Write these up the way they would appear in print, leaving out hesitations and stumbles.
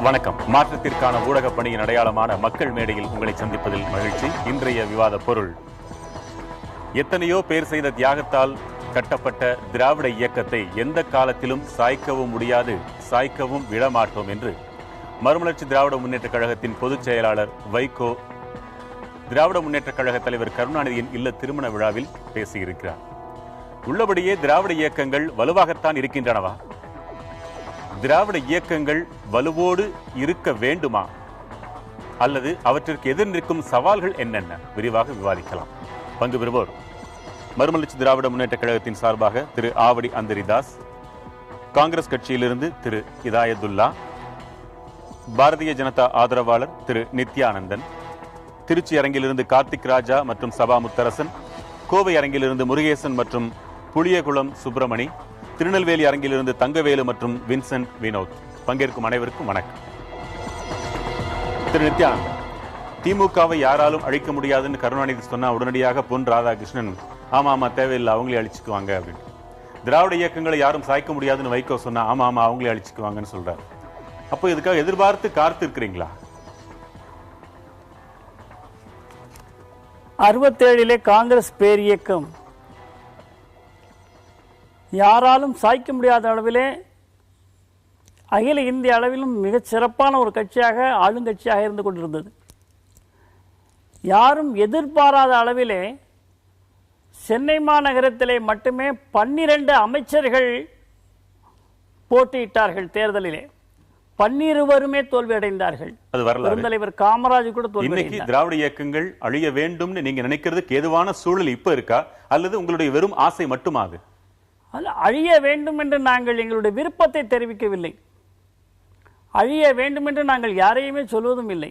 வணக்கம். மாற்றத்திற்கான ஊடக பணியின் அடையாளமான மக்கள் மேடையில் உங்களை சந்திப்பதில் மகிழ்ச்சி. இன்றைய விவாத பொருள், எத்தனையோ பேர் செய்த தியாகத்தால் கட்டப்பட்ட திராவிட இயக்கத்தை எந்த காலத்திலும் சாய்க்கவும் முடியாது, சாய்க்கவும் விடமாட்டோம் என்று மறுமலர்ச்சி திராவிட முன்னேற்ற கழகத்தின் பொதுச் செயலாளர் வைகோ திராவிட முன்னேற்ற கழக தலைவர் கருணாநிதியின் இல்ல திருமண விழாவில் பேசியிருக்கிறார். உள்ளபடியே திராவிட இயக்கங்கள் வலுவாகத்தான் இருக்கின்றனவா? திராவிட இயக்கங்கள் வலுவோடு இருக்க வேண்டுமா, அல்லது அவற்றிற்கு எதிர் நிற்கும் சவால்கள் என்னென்ன? விரிவாக விவாதிக்கலாம். பங்கு பெறுவோர் மறுமலர்ச்சி திராவிட முன்னேற்ற கழகத்தின் சார்பாக திரு ஆவடி அந்தரிதாஸ், காங்கிரஸ் கட்சியிலிருந்து திரு இதாயத்துல்லா, பாரதிய ஜனதா ஆதரவாளர் திரு நித்யானந்தன், திருச்சி அரங்கிலிருந்து கார்த்திக் ராஜா மற்றும் சபா முத்தரசன், கோவை அரங்கிலிருந்து முருகேசன் மற்றும் புளியகுளம் சுப்பிரமணி, திருநெல்வேலி அரங்கிலிருந்து தங்கவேலு மற்றும் வின்சென்ட் வினோத். பங்கேற்கும் அனைவருக்கும் வணக்கம். திரு நித்யானந்தன், திமுகவை யாராலும் அழிக்க முடியாதுன்னு கருணாநிதி சொன்னா உடனடியாக பொன் ராதாகிருஷ்ணன் ஆமா தேவையில்லை அவங்களே அழிச்சுக்குவாங்க அப்படின்னு, திராவிட இயக்கங்களை யாரும் சாய்க்க முடியாதுன்னு வைகோ சொன்னா ஆமா அவங்களே அழிச்சுக்குவாங்கன்னு சொல்றாரு. அப்போ இதுக்காக எதிர்பார்த்து காத்து இருக்கிறீங்களா? 67 காங்கிரஸ் பேரியக்கம் யாராலும் சாய்க்க முடியாத அளவிலே அகில இந்திய அளவிலும் மிகச் சிறப்பான ஒரு கட்சியாக, ஆளுங்கட்சியாக இருந்து கொண்டிருந்தது. யாரும் எதிர்பாராத அளவிலே சென்னை மாநகரத்திலே மட்டுமே 12 அமைச்சர்கள் போட்டியிட்டார்கள் தேர்தலிலே. 12 தோல்வியடைந்தார்கள். பெருந்தலைவர் காமராஜ் கூட தோல்வி. திராவிட இயக்கங்கள் அழிய வேண்டும் நீங்க நினைக்கிறதுக்கு ஏதுவான சூழல் இப்ப இருக்கா, அல்லது உங்களுடைய வெறும் ஆசை மட்டுமாது? அழிய வேண்டும் என்று நாங்கள் எங்களுடைய விருப்பத்தை தெரிவிக்கவில்லை. அழிய வேண்டும் என்று நாங்கள் யாரையுமே சொல்வதும் இல்லை.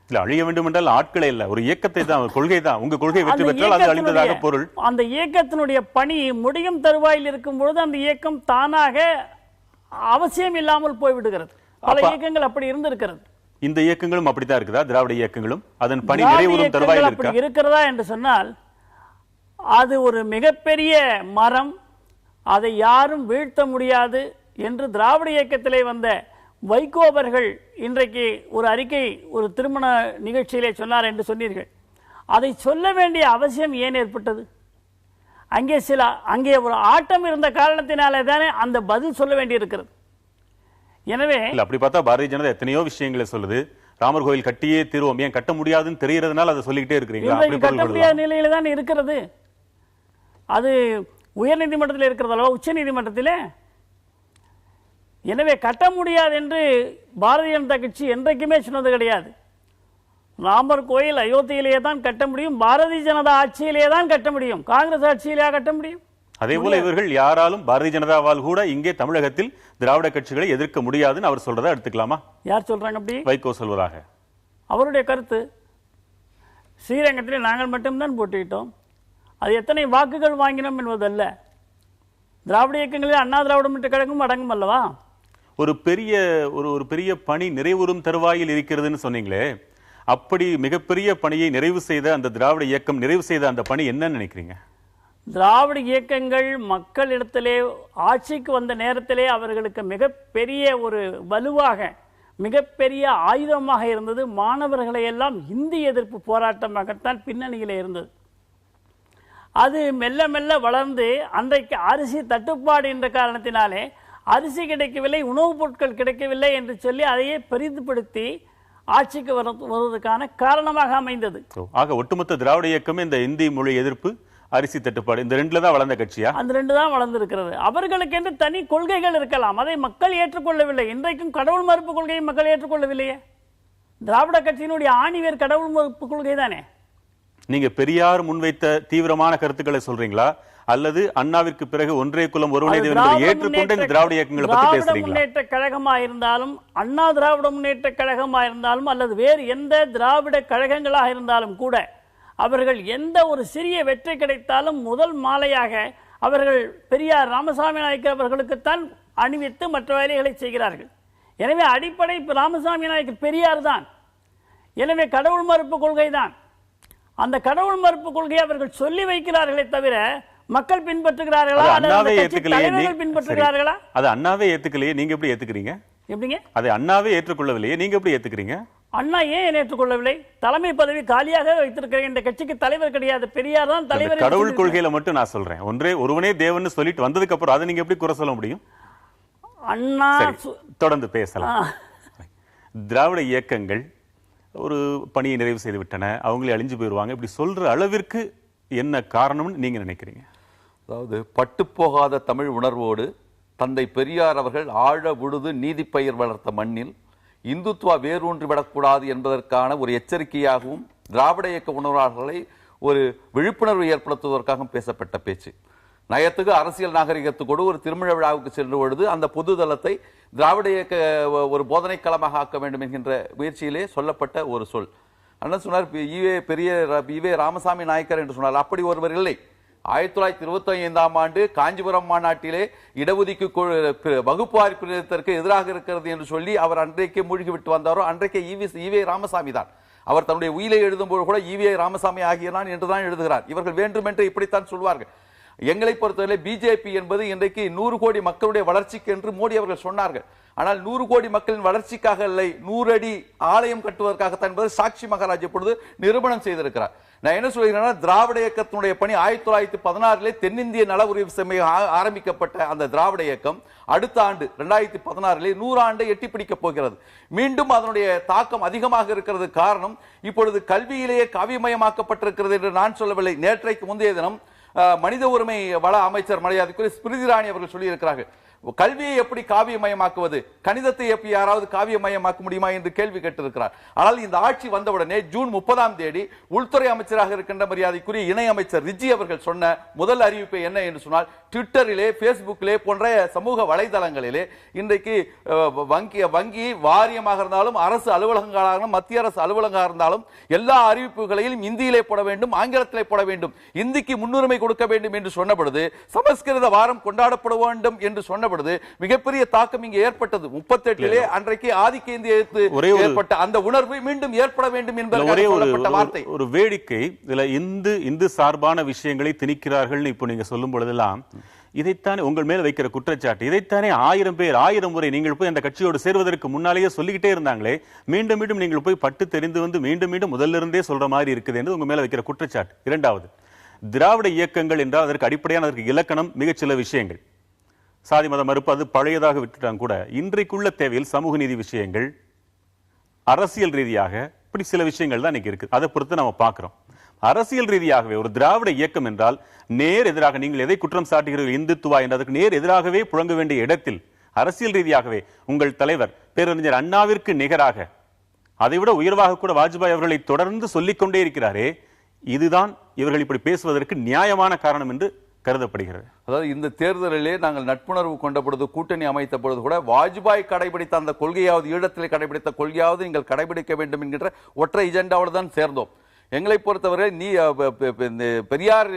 அழிய வேண்டும் என்றால் ஆட்களே இல்ல, ஒரு இயக்கத்தை தான், கொள்கை தான். உங்க கொள்கை வெற்றி பெற்றால் அது அழிந்ததாக பொருள். அந்த இயக்கத்தினுடைய பணி முடியும் தருவாயில் இருக்கும் பொழுது அந்த இயக்கம் தானாக அவசியம் இல்லாமல் போய்விடுகிறது. பல இயக்கங்கள் அப்படி இருந்திருக்கிறது. இந்த இயக்கங்களும் அப்படித்தான் இருக்குதா? திராவிட இயக்கங்களும் அதன் பணி நிறைவேறும் தருவாயில் இருக்கிறதா என்று சொன்னால் அது ஒரு மிகப்பெரிய மரம், அதை யாரும் வீழ்த்த முடியாது என்று திராவிட இயக்கத்திலே வந்த வைகோ அவர்கள் இன்றைக்கு ஒரு அறிக்கை, ஒரு திருமண நிகழ்ச்சியிலே சொன்னார் என்று சொன்னீர்கள். அதை சொல்ல வேண்டிய அவசியம் ஏன் ஏற்பட்டது? அங்கே ஒரு ஆட்டம் இருந்த காரணத்தினாலே தானே அந்த பதில் சொல்ல வேண்டி இருக்கிறது. எனவே அப்படி பார்த்தா பாரதிய ஜனதா எத்தனையோ விஷயங்களை சொல்லுது. ராமர் கோயில் கட்டியே தீர்வோம், ஏன் கட்ட முடியாதுன்னு தெரியறதுனால அதை சொல்லிக்கிட்டே இருக்கிறீங்களா? கட்ட முடியாத நிலையில தான் இருக்கிறது. அது உயர் நீதிமன்றத்தில் இருக்கிறது அல்லவா, உச்ச நீதிமன்றத்திலே. எனவே கட்ட முடியாது என்று பாரதிய ஜனதா கட்சி என்றைக்குமே சொன்னது கிடையாது. ராமர் கோயில் அயோத்தியிலேயே தான் கட்ட முடியும், பாரதிய ஜனதா ஆட்சியிலேயே தான் கட்ட முடியும், காங்கிரஸ் ஆட்சியிலேயே கட்ட முடியும். அதே போல இவர்கள் யாராலும் பாரதிய ஜனதாவால் கூட இங்கே தமிழகத்தில் திராவிட கட்சிகளை எதிர்க்க முடியாதுன்னு அவர் சொல்றதா எடுத்துக்கலாமா? யார் சொல்றாங்க அப்படி? வைகோ சொல்வதாக அவருடைய கருத்து. ஸ்ரீரங்கத்திலே நாங்கள் மட்டும்தான் போட்டியிட்டோம். அது எத்தனை வாக்குகள் வாங்கினோம் என்பதல்ல. திராவிட இயக்கங்களில் அண்ணா திராவிட முன்னேற்ற கழகம் அடங்கும் அல்லவா? ஒரு பெரிய பணி நிறைவுறும் தருவாயில் இருக்கிறதுன்னு சொன்னீங்களே, அப்படி மிகப்பெரிய பணியை நிறைவு செய்த அந்த திராவிட இயக்கம் நிறைவு செய்த அந்த பணி என்னன்னு நினைக்கிறீங்க? திராவிட இயக்கங்கள் மக்களிடத்திலே ஆட்சிக்கு வந்த நேரத்திலே அவர்களுக்கு மிகப்பெரிய ஒரு வலுவாக, மிகப்பெரிய ஆயுதமாக இருந்தது மாணவர்களை எல்லாம் இந்தி எதிர்ப்பு போராட்டமாகத்தான் பின்னணியிலே இருந்தது. அது மெல்ல மெல்ல வளர்ந்து அன்றைக்கு அரிசி தட்டுப்பாடு என்ற காரணத்தினாலே அரிசி கிடைக்கவில்லை, உணவுப் பொருட்கள் கிடைக்கவில்லை என்று சொல்லி அதையே பெரிதுபடுத்தி ஆட்சிக்கு வருவதற்கான காரணமாக அமைந்தது. ஆக ஒட்டுமொத்த திராவிட இயக்கமே இந்த இந்தி மொழி எதிர்ப்பு, அரிசி தட்டுப்பாடு, இந்த ரெண்டுல தான் வளர்ந்த கட்சியா? அந்த ரெண்டு தான் வளர்ந்திருக்கிறது. அவர்களுக்கு என்று தனி கொள்கைகள் இருக்கலாம், அதை மக்கள் ஏற்றுக்கொள்ளவில்லை. இன்றைக்கும் கடவுள் மறுப்பு கொள்கையை மக்கள் ஏற்றுக்கொள்ளவில்லையே. திராவிட கட்சியினுடைய ஆணிவேர் கடவுள் மறுப்பு கொள்கை தானே. நீங்க பெரியார் முன்வைத்த தீவிரமான கருத்துக்களை சொல்றீங்களா, அல்லது அண்ணாவிற்கு பிறகு ஒன்றே குலம் ஒருவனே தேவன் ஏற்றுக்கொண்ட இந்த திராவிட இயக்கங்களை பத்தி பேசுறீங்களா? முன்னேற்ற கழகமா இருந்தாலும், அண்ணா திராவிட முன்னேற்ற கழகமா இருந்தாலும், அல்லது வேறு எந்த திராவிட கழகங்களாக இருந்தாலும் கூட அவர்கள் எந்த ஒரு சிறிய வெற்றி கிடைத்தாலும் முதல் மாலையாக அவர்கள் பெரியார் ராமசாமி நாயக்கர் அவர்களுக்குத்தான் அணிவித்து மற்ற வேலைகளை செய்கிறார்கள். எனவே அடிப்படை ராமசாமி நாயக்கர் பெரியார் தான். எனவே கடவுள் மறுப்பு கொள்கை தான். அந்த கடவுள் மறுப்பு கொள்கையை அவர்கள் சொல்லி வைக்கிறார்களே தவிர மக்கள் பின்பற்றுகிறார்களா அல்லது பின்பற்றுகிறார்களா? அது அண்ணாவே ஏத்துக்கலையே, நீங்க எப்படி ஏத்துக்கிறீங்க? எப்படிங்க? அதை அண்ணாவே ஏற்றுக்கொள்ளவில்லையே, நீங்க எப்படி ஏத்துக்கிறீங்க? அண்ணா ஏன் ஏற்றுக்கொள்ளவில்லை? தலைமை பதவி காலியாக வைத்திருக்கிறேன். இந்த கட்சிக்கு தலைவர் கிடையாது, பெரியார் தான் தலைவர். கடவுள் கொள்கையில மட்டும் நான் சொல்றேன், ஒருவனே தேவன் சொல்லிட்டு வந்ததுக்கு அப்புறம் அதை நீங்க எப்படி குறை சொல்ல முடியும்? அண்ணா தொடர்ந்து பேசலாம். திராவிட இயக்கங்கள் ஒரு பணியை நிறைவு செய்து விட்டன, அவங்களே அழிஞ்சு போயிடுவாங்க, இப்படி சொல்ற அளவிற்கு என்ன காரணம்னு நீங்க நினைக்கிறீங்க? அதாவது பட்டுப்போகாத தமிழ் உணர்வோடு தந்தை பெரியார் அவர்கள் ஆழ உழுது நீதிப்பயிர் வளர்த்த மண்ணில் இந்துத்துவா வேரூன்றி விடக்கூடாது என்பதற்கான ஒரு எச்சரிக்கையாகவும் திராவிட இயக்க உணர்வாளர்களை ஒரு விழிப்புணர்வு ஏற்படுத்துவதற்காக பேசப்பட்ட பேச்சு. நயத்துக்கு அரசியல் நாகரிகத்துக்கோடு ஒரு திருமண விழாவுக்கு சென்ற பொழுது அந்த பொது தளத்தை திராவிட இயக்க ஒரு போதனை களமாக ஆக்க வேண்டும் என்கின்ற முயற்சியிலே சொல்லப்பட்ட ஒரு சொல். அண்ணன் சொன்னார் ஈவே ராமசாமி நாயக்கர் என்று சொன்னார். அப்படி ஒருவர் இல்லை. 1925ஆம் ஆண்டு காஞ்சிபுரம் மாநாட்டிலே இடஒதுக்கீடு வகுப்புவாரி பிரிவினத்திற்கு எதிராக இருக்கிறது என்று சொல்லி அவர் அன்றைக்கே மூழ்கிவிட்டு வந்தாரோ அன்றைக்கே ஈவே ராமசாமி தான். அவர் தன்னுடைய உயிரை எழுதும்போது கூட ஈவே ராமசாமி ஆகியனான் என்றுதான் எழுதுகிறார். இவர்கள் வேண்டுமென்று இப்படித்தான் சொல்வார்கள். எங்களை பொறுத்தவரை பிஜேபி என்பது இன்றைக்கு 100 கோடி மக்களுடைய வளர்ச்சிக்கு என்று மோடி அவர்கள் சொன்னார்கள். ஆனால் 100 கோடி மக்களின் வளர்ச்சிக்காக இல்லை, 100 அடி ஆலயம் கட்டுவதற்காகத்தான் என்பது சாட்சி மகாராஜ் இப்பொழுது நிரூபணம் செய்திருக்கிறார். நான் என்ன சொல்கிறேன், திராவிட இயக்கத்தினுடைய பணி 1916 தென்னிந்திய நல உரிமை சபை ஆரம்பிக்கப்பட்ட அந்த திராவிட இயக்கம் அடுத்த ஆண்டு 2016 100 ஆண்டை எட்டி பிடிக்கப் போகிறது. மீண்டும் அதனுடைய தாக்கம் அதிகமாக இருக்கிறது. காரணம், இப்பொழுது கல்வியிலேயே காவியமயமாக்கப்பட்டிருக்கிறது என்று நான் சொல்லவில்லை. நேற்றைக்கு முந்தைய தினம் மனித உரிமை வள அமைச்சர் மரியாதைக்குரிய ஸ்மிருதி இராணி அவர்கள் சொல்லியிருக்கிறார்கள், கல்வியை எப்படி காவியமயமாக்குவது, கணிதத்தை எப்படி யாராவது காவியமயமாக்க முடியுமா என்று கேள்வி கேட்டிருக்கிறார். ஆனால் இந்த ஆட்சி வந்தவுடனே ஜூன் 30ஆம் தேதி உள்துறை அமைச்சராக இருக்கின்ற மரியாதைக்குரிய இணை அமைச்சர் ரிஜி அவர்கள் சொன்ன முதல் அறிவிப்பு என்ன என்று சொன்னால், ட்விட்டரிலே, பேஸ்புக்கிலே போன்ற சமூக வலைதளங்களிலே இன்றைக்கு வங்கி வாரியமாக இருந்தாலும் அரசு அலுவலகங்களாக மத்திய அரசு அலுவலகமாக இருந்தாலும் எல்லா அறிவிப்புகளையும் இந்தியிலே போட வேண்டும், ஆங்கிலத்திலே போட வேண்டும், இந்திக்கு முன்னுரிமை கொடுக்க வேண்டும் என்று சொன்ன பொழுது, சமஸ்கிருத வாரம் கொண்டாடப்பட வேண்டும் என்று சொன்ன மிகப்பெரிய தாக்கம் இங்கே ஏற்பட்டது. 38 அன்றைக்கு ஆதிக்க இந்திய ஏற்பட்ட அந்த உணர்வு மீண்டும் ஏற்பட வேண்டும் என்பது ஒரு வேடிக்கை. இதுல இந்து சார்பான விஷயங்களை திணிக்கிறார்கள் இப்போ நீங்க சொல்லும் பொழுதெல்லாம் இதைத்தானே உங்கள் மேல வைக்கிற குற்றச்சாட்டு. இதைத்தானே 1000 பேர் 1000 முறை நீங்கள் போய் அந்த கட்சியோடு சேர்வதற்கு முன்னாலேயே சொல்லிக்கிட்டே இருந்தாங்களே, மீண்டும் மீண்டும் நீங்கள் போய் பட்டு தெரிந்து வந்து மீண்டும் மீண்டும் முதல்ல இருந்தே சொல்ற மாதிரி இருக்குது என்று உங்க மேல வைக்கிற குற்றச்சாட்டு. இரண்டாவது, திராவிட இயக்கங்கள் என்றால் அதற்கு அடிப்படையான அதற்கு இலக்கணம் மிகச்சில விஷயங்கள். சாதி மத மறுப்பு அது பழையதாக விட்டுட்டாங்க கூட. இன்றைக்குள்ள தேவையில் சமூக நீதி விஷயங்கள், அரசியல் ரீதியாக இப்படி சில விஷயங்கள் தான் இன்னைக்கு இருக்கு. அதை பொறுத்து நம்ம பார்க்கிறோம். அரசியல் ரீதியாகவே ஒரு திராவிட இயக்கம் என்றால் நேர் எதிராக நீங்கள் எதை குற்றம் சாட்டுகிறீர்கள், இந்துத்துவா என்றதுக்கு நேர் எதிராகவே புழங்க வேண்டிய இடத்தில் அரசியல் ரீதியாகவே உங்கள் தலைவர் பேரறிஞர் அண்ணாவிற்கு நிகராக அதைவிட உயர்வாக கூட வாஜ்பாய் அவர்களை தொடர்ந்து சொல்லிக்கொண்டே இருக்கிறாரே, இதுதான் இவர்கள் இப்படி பேசுவதற்கு நியாயமான காரணம் என்று கருதப்படுகிறது. அதாவது இந்த தேர்தலிலே நாங்கள் நட்புணர்வு கொண்ட பொழுது, கூட்டணி அமைத்த பொழுது கூட வாஜ்பாய் கடைபிடித்த அந்த கொள்கையாவது, ஈழத்திலே கடைபிடித்த கொள்கையாவது நீங்கள் கடைபிடிக்க வேண்டும் என்கின்ற ஒற்றை எஜெண்டாவோடு தான் சேர்ந்தோம். எங்களை பொறுத்தவரை பெரியார்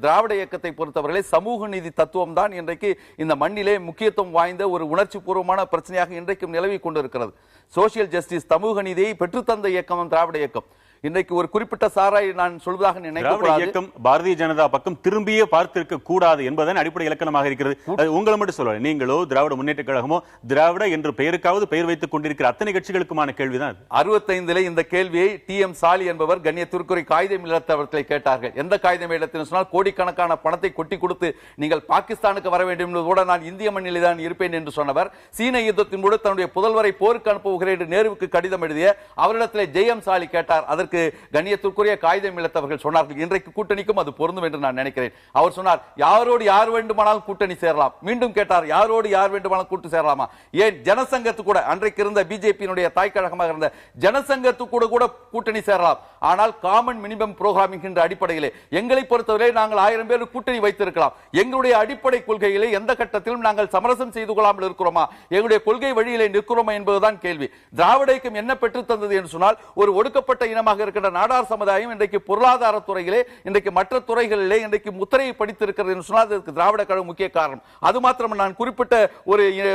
திராவிட இயக்கத்தை பொறுத்தவரை சமூக நீதி தத்துவம் தான் இன்றைக்கு இந்த மண்ணிலே முக்கியத்துவம் வாய்ந்த ஒரு உணர்ச்சி பூர்வமான பிரச்சனையாக இன்றைக்கும் நிலவி கொண்டிருக்கிறது. சோசியல் ஜஸ்டிஸ், சமூக நீதியை பெற்றுத்தந்த இயக்கம் திராவிட இயக்கம். இன்றைக்கு ஒரு குறிப்பிட்ட சாராய் நான் சொல்வதாக நினைக்கிறேன், பாரதிய ஜனதா பக்கம் திரும்பியே பார்த்திருக்க கூடாது என்பதன் அடிப்படை இலக்கணமாக இருக்கிறது. உங்களை மட்டும் சொல்ல, நீங்களோ திராவிட முன்னேற்ற கழகமோ திராவிட என்று பெயருக்காவது பெயர் வைத்துக் கொண்டிருக்கிற அத்தனை கட்சிகளுக்குமான கேள்விதான். 65 இந்த கேள்வியை TM சாலி என்பவர் கண்ணியத்திற்குரிய காகிதம் இல்லத்தவர்களை கேட்டார்கள். எந்த காகிதம் இல்லத்தில் சொன்னால், கோடிக்கணக்கான பணத்தை கொட்டி கொடுத்து நீங்கள் பாகிஸ்தானுக்கு வர வேண்டும் என்பதோடு நான் இந்திய மண்ணிலே தான் இருப்பேன் என்று சொன்னவர், சீன யுத்தத்தின் போது தன்னுடைய புதல்வரை போருக்கு அனுப்புகிறேன் என்று நேருவுக்கு கடிதம் எழுதிய அவரிடத்திலே JM சாலி கேட்டார். அதற்கு கண்ணியத்திற்குரிய காகிதம் இல்லத்தவர்கள் சொன்னார்கள், இன்றைக்கு கூட்டணிக்கும் அது பொருந்தும் என்று நான் நினைக்கிறேன். அவர் சொன்னார், யாரோடு யார் வேண்டுமானாலும் கூட்டணி சேரலாம். மீண்டும் கேட்டார், யாரோடு யார் வேண்டுமானாலும் கூட்டு சேரலாமா? ஏன் ஜனசங்கத்து கூட, அன்றைக்கு இருந்த பிஜேபியினுடைய தாய் கழகமாக இருந்த ஜனசங்கத்து கூட கூட்டணி சேரலாம். ஆனால் காமன் மினிமம் புரோகிராம் என்கின்ற அடிப்படையிலே எங்களை பொறுத்தவரை நாங்கள் 1000 பேர் கூட்டணி வைத்திருக்கலாம். எங்களுடைய அடிப்படை கொள்கையிலே எந்த கட்டத்திலும் நாங்கள் சமரசம் செய்து கொள்ளாமல் இருக்கிறோமா, எங்களுடைய கொள்கை வழியிலே நிற்கிறோமா என்பதுதான் கேள்வி. திராவிட இயக்கம் என்ன பெற்று தந்தது என்று சொன்னால், ஒரு ஒடுக்கப்பட்ட இனமாக இருக்கின்ற நாடார் சமுதாயம் இன்றைக்கு பொருளாதார துறையிலே, இன்றைக்கு மற்ற துறைகளிலே இன்றைக்கு முத்திரையை படித்திருக்கிறது என்று சொன்னால் அதற்கு திராவிட கழகம் முக்கிய காரணம். அது மாத்திரம் நான் குறிப்பிட்ட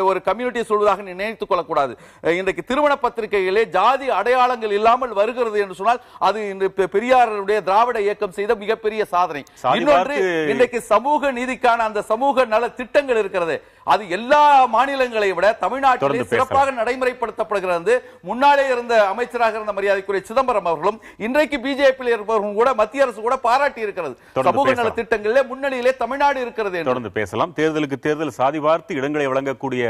ஒரு கம்யூனிட்டியை சொல்வதாக நினைத்துக் கொள்ளக்கூடாது. இன்றைக்கு திருமண பத்திரிகைகளே ஜாதி அடையாளங்கள் இல்லாமல் வருகிறது என்று சொன்னால் அது இந்த பெரியாருடைய திராவிட இயக்கம் செய்த மிகப்பெரிய சாதனை. இன்னொன்று, இன்றைக்கு சமூக நீதிக்கான அந்த சமூக நல திட்டங்கள் இருக்கிறது, அது எல்லா மாநிலங்களை விட தமிழ்நாட்டில் சிறப்பாக நடைமுறைப்படுத்தப்படுகிறது. முன்னாலே இருந்த அமைச்சராக இருந்த மரியாதைக்குரிய சிதம்பரம் அவர்களும் இன்றைக்கு பிஜேபியில் இருப்பவர்களும் கூட மத்திய அரசு கூட பாராட்டி இருக்கிறது. சமூக நல திட்டங்களிலே முன்னணியிலே தமிழ்நாடு இருக்கிறது. தொடர்ந்து பேசலாம். தேர்தலுக்கு தேர்தல் சாதி பார்த்து இடங்களை வழங்கக்கூடிய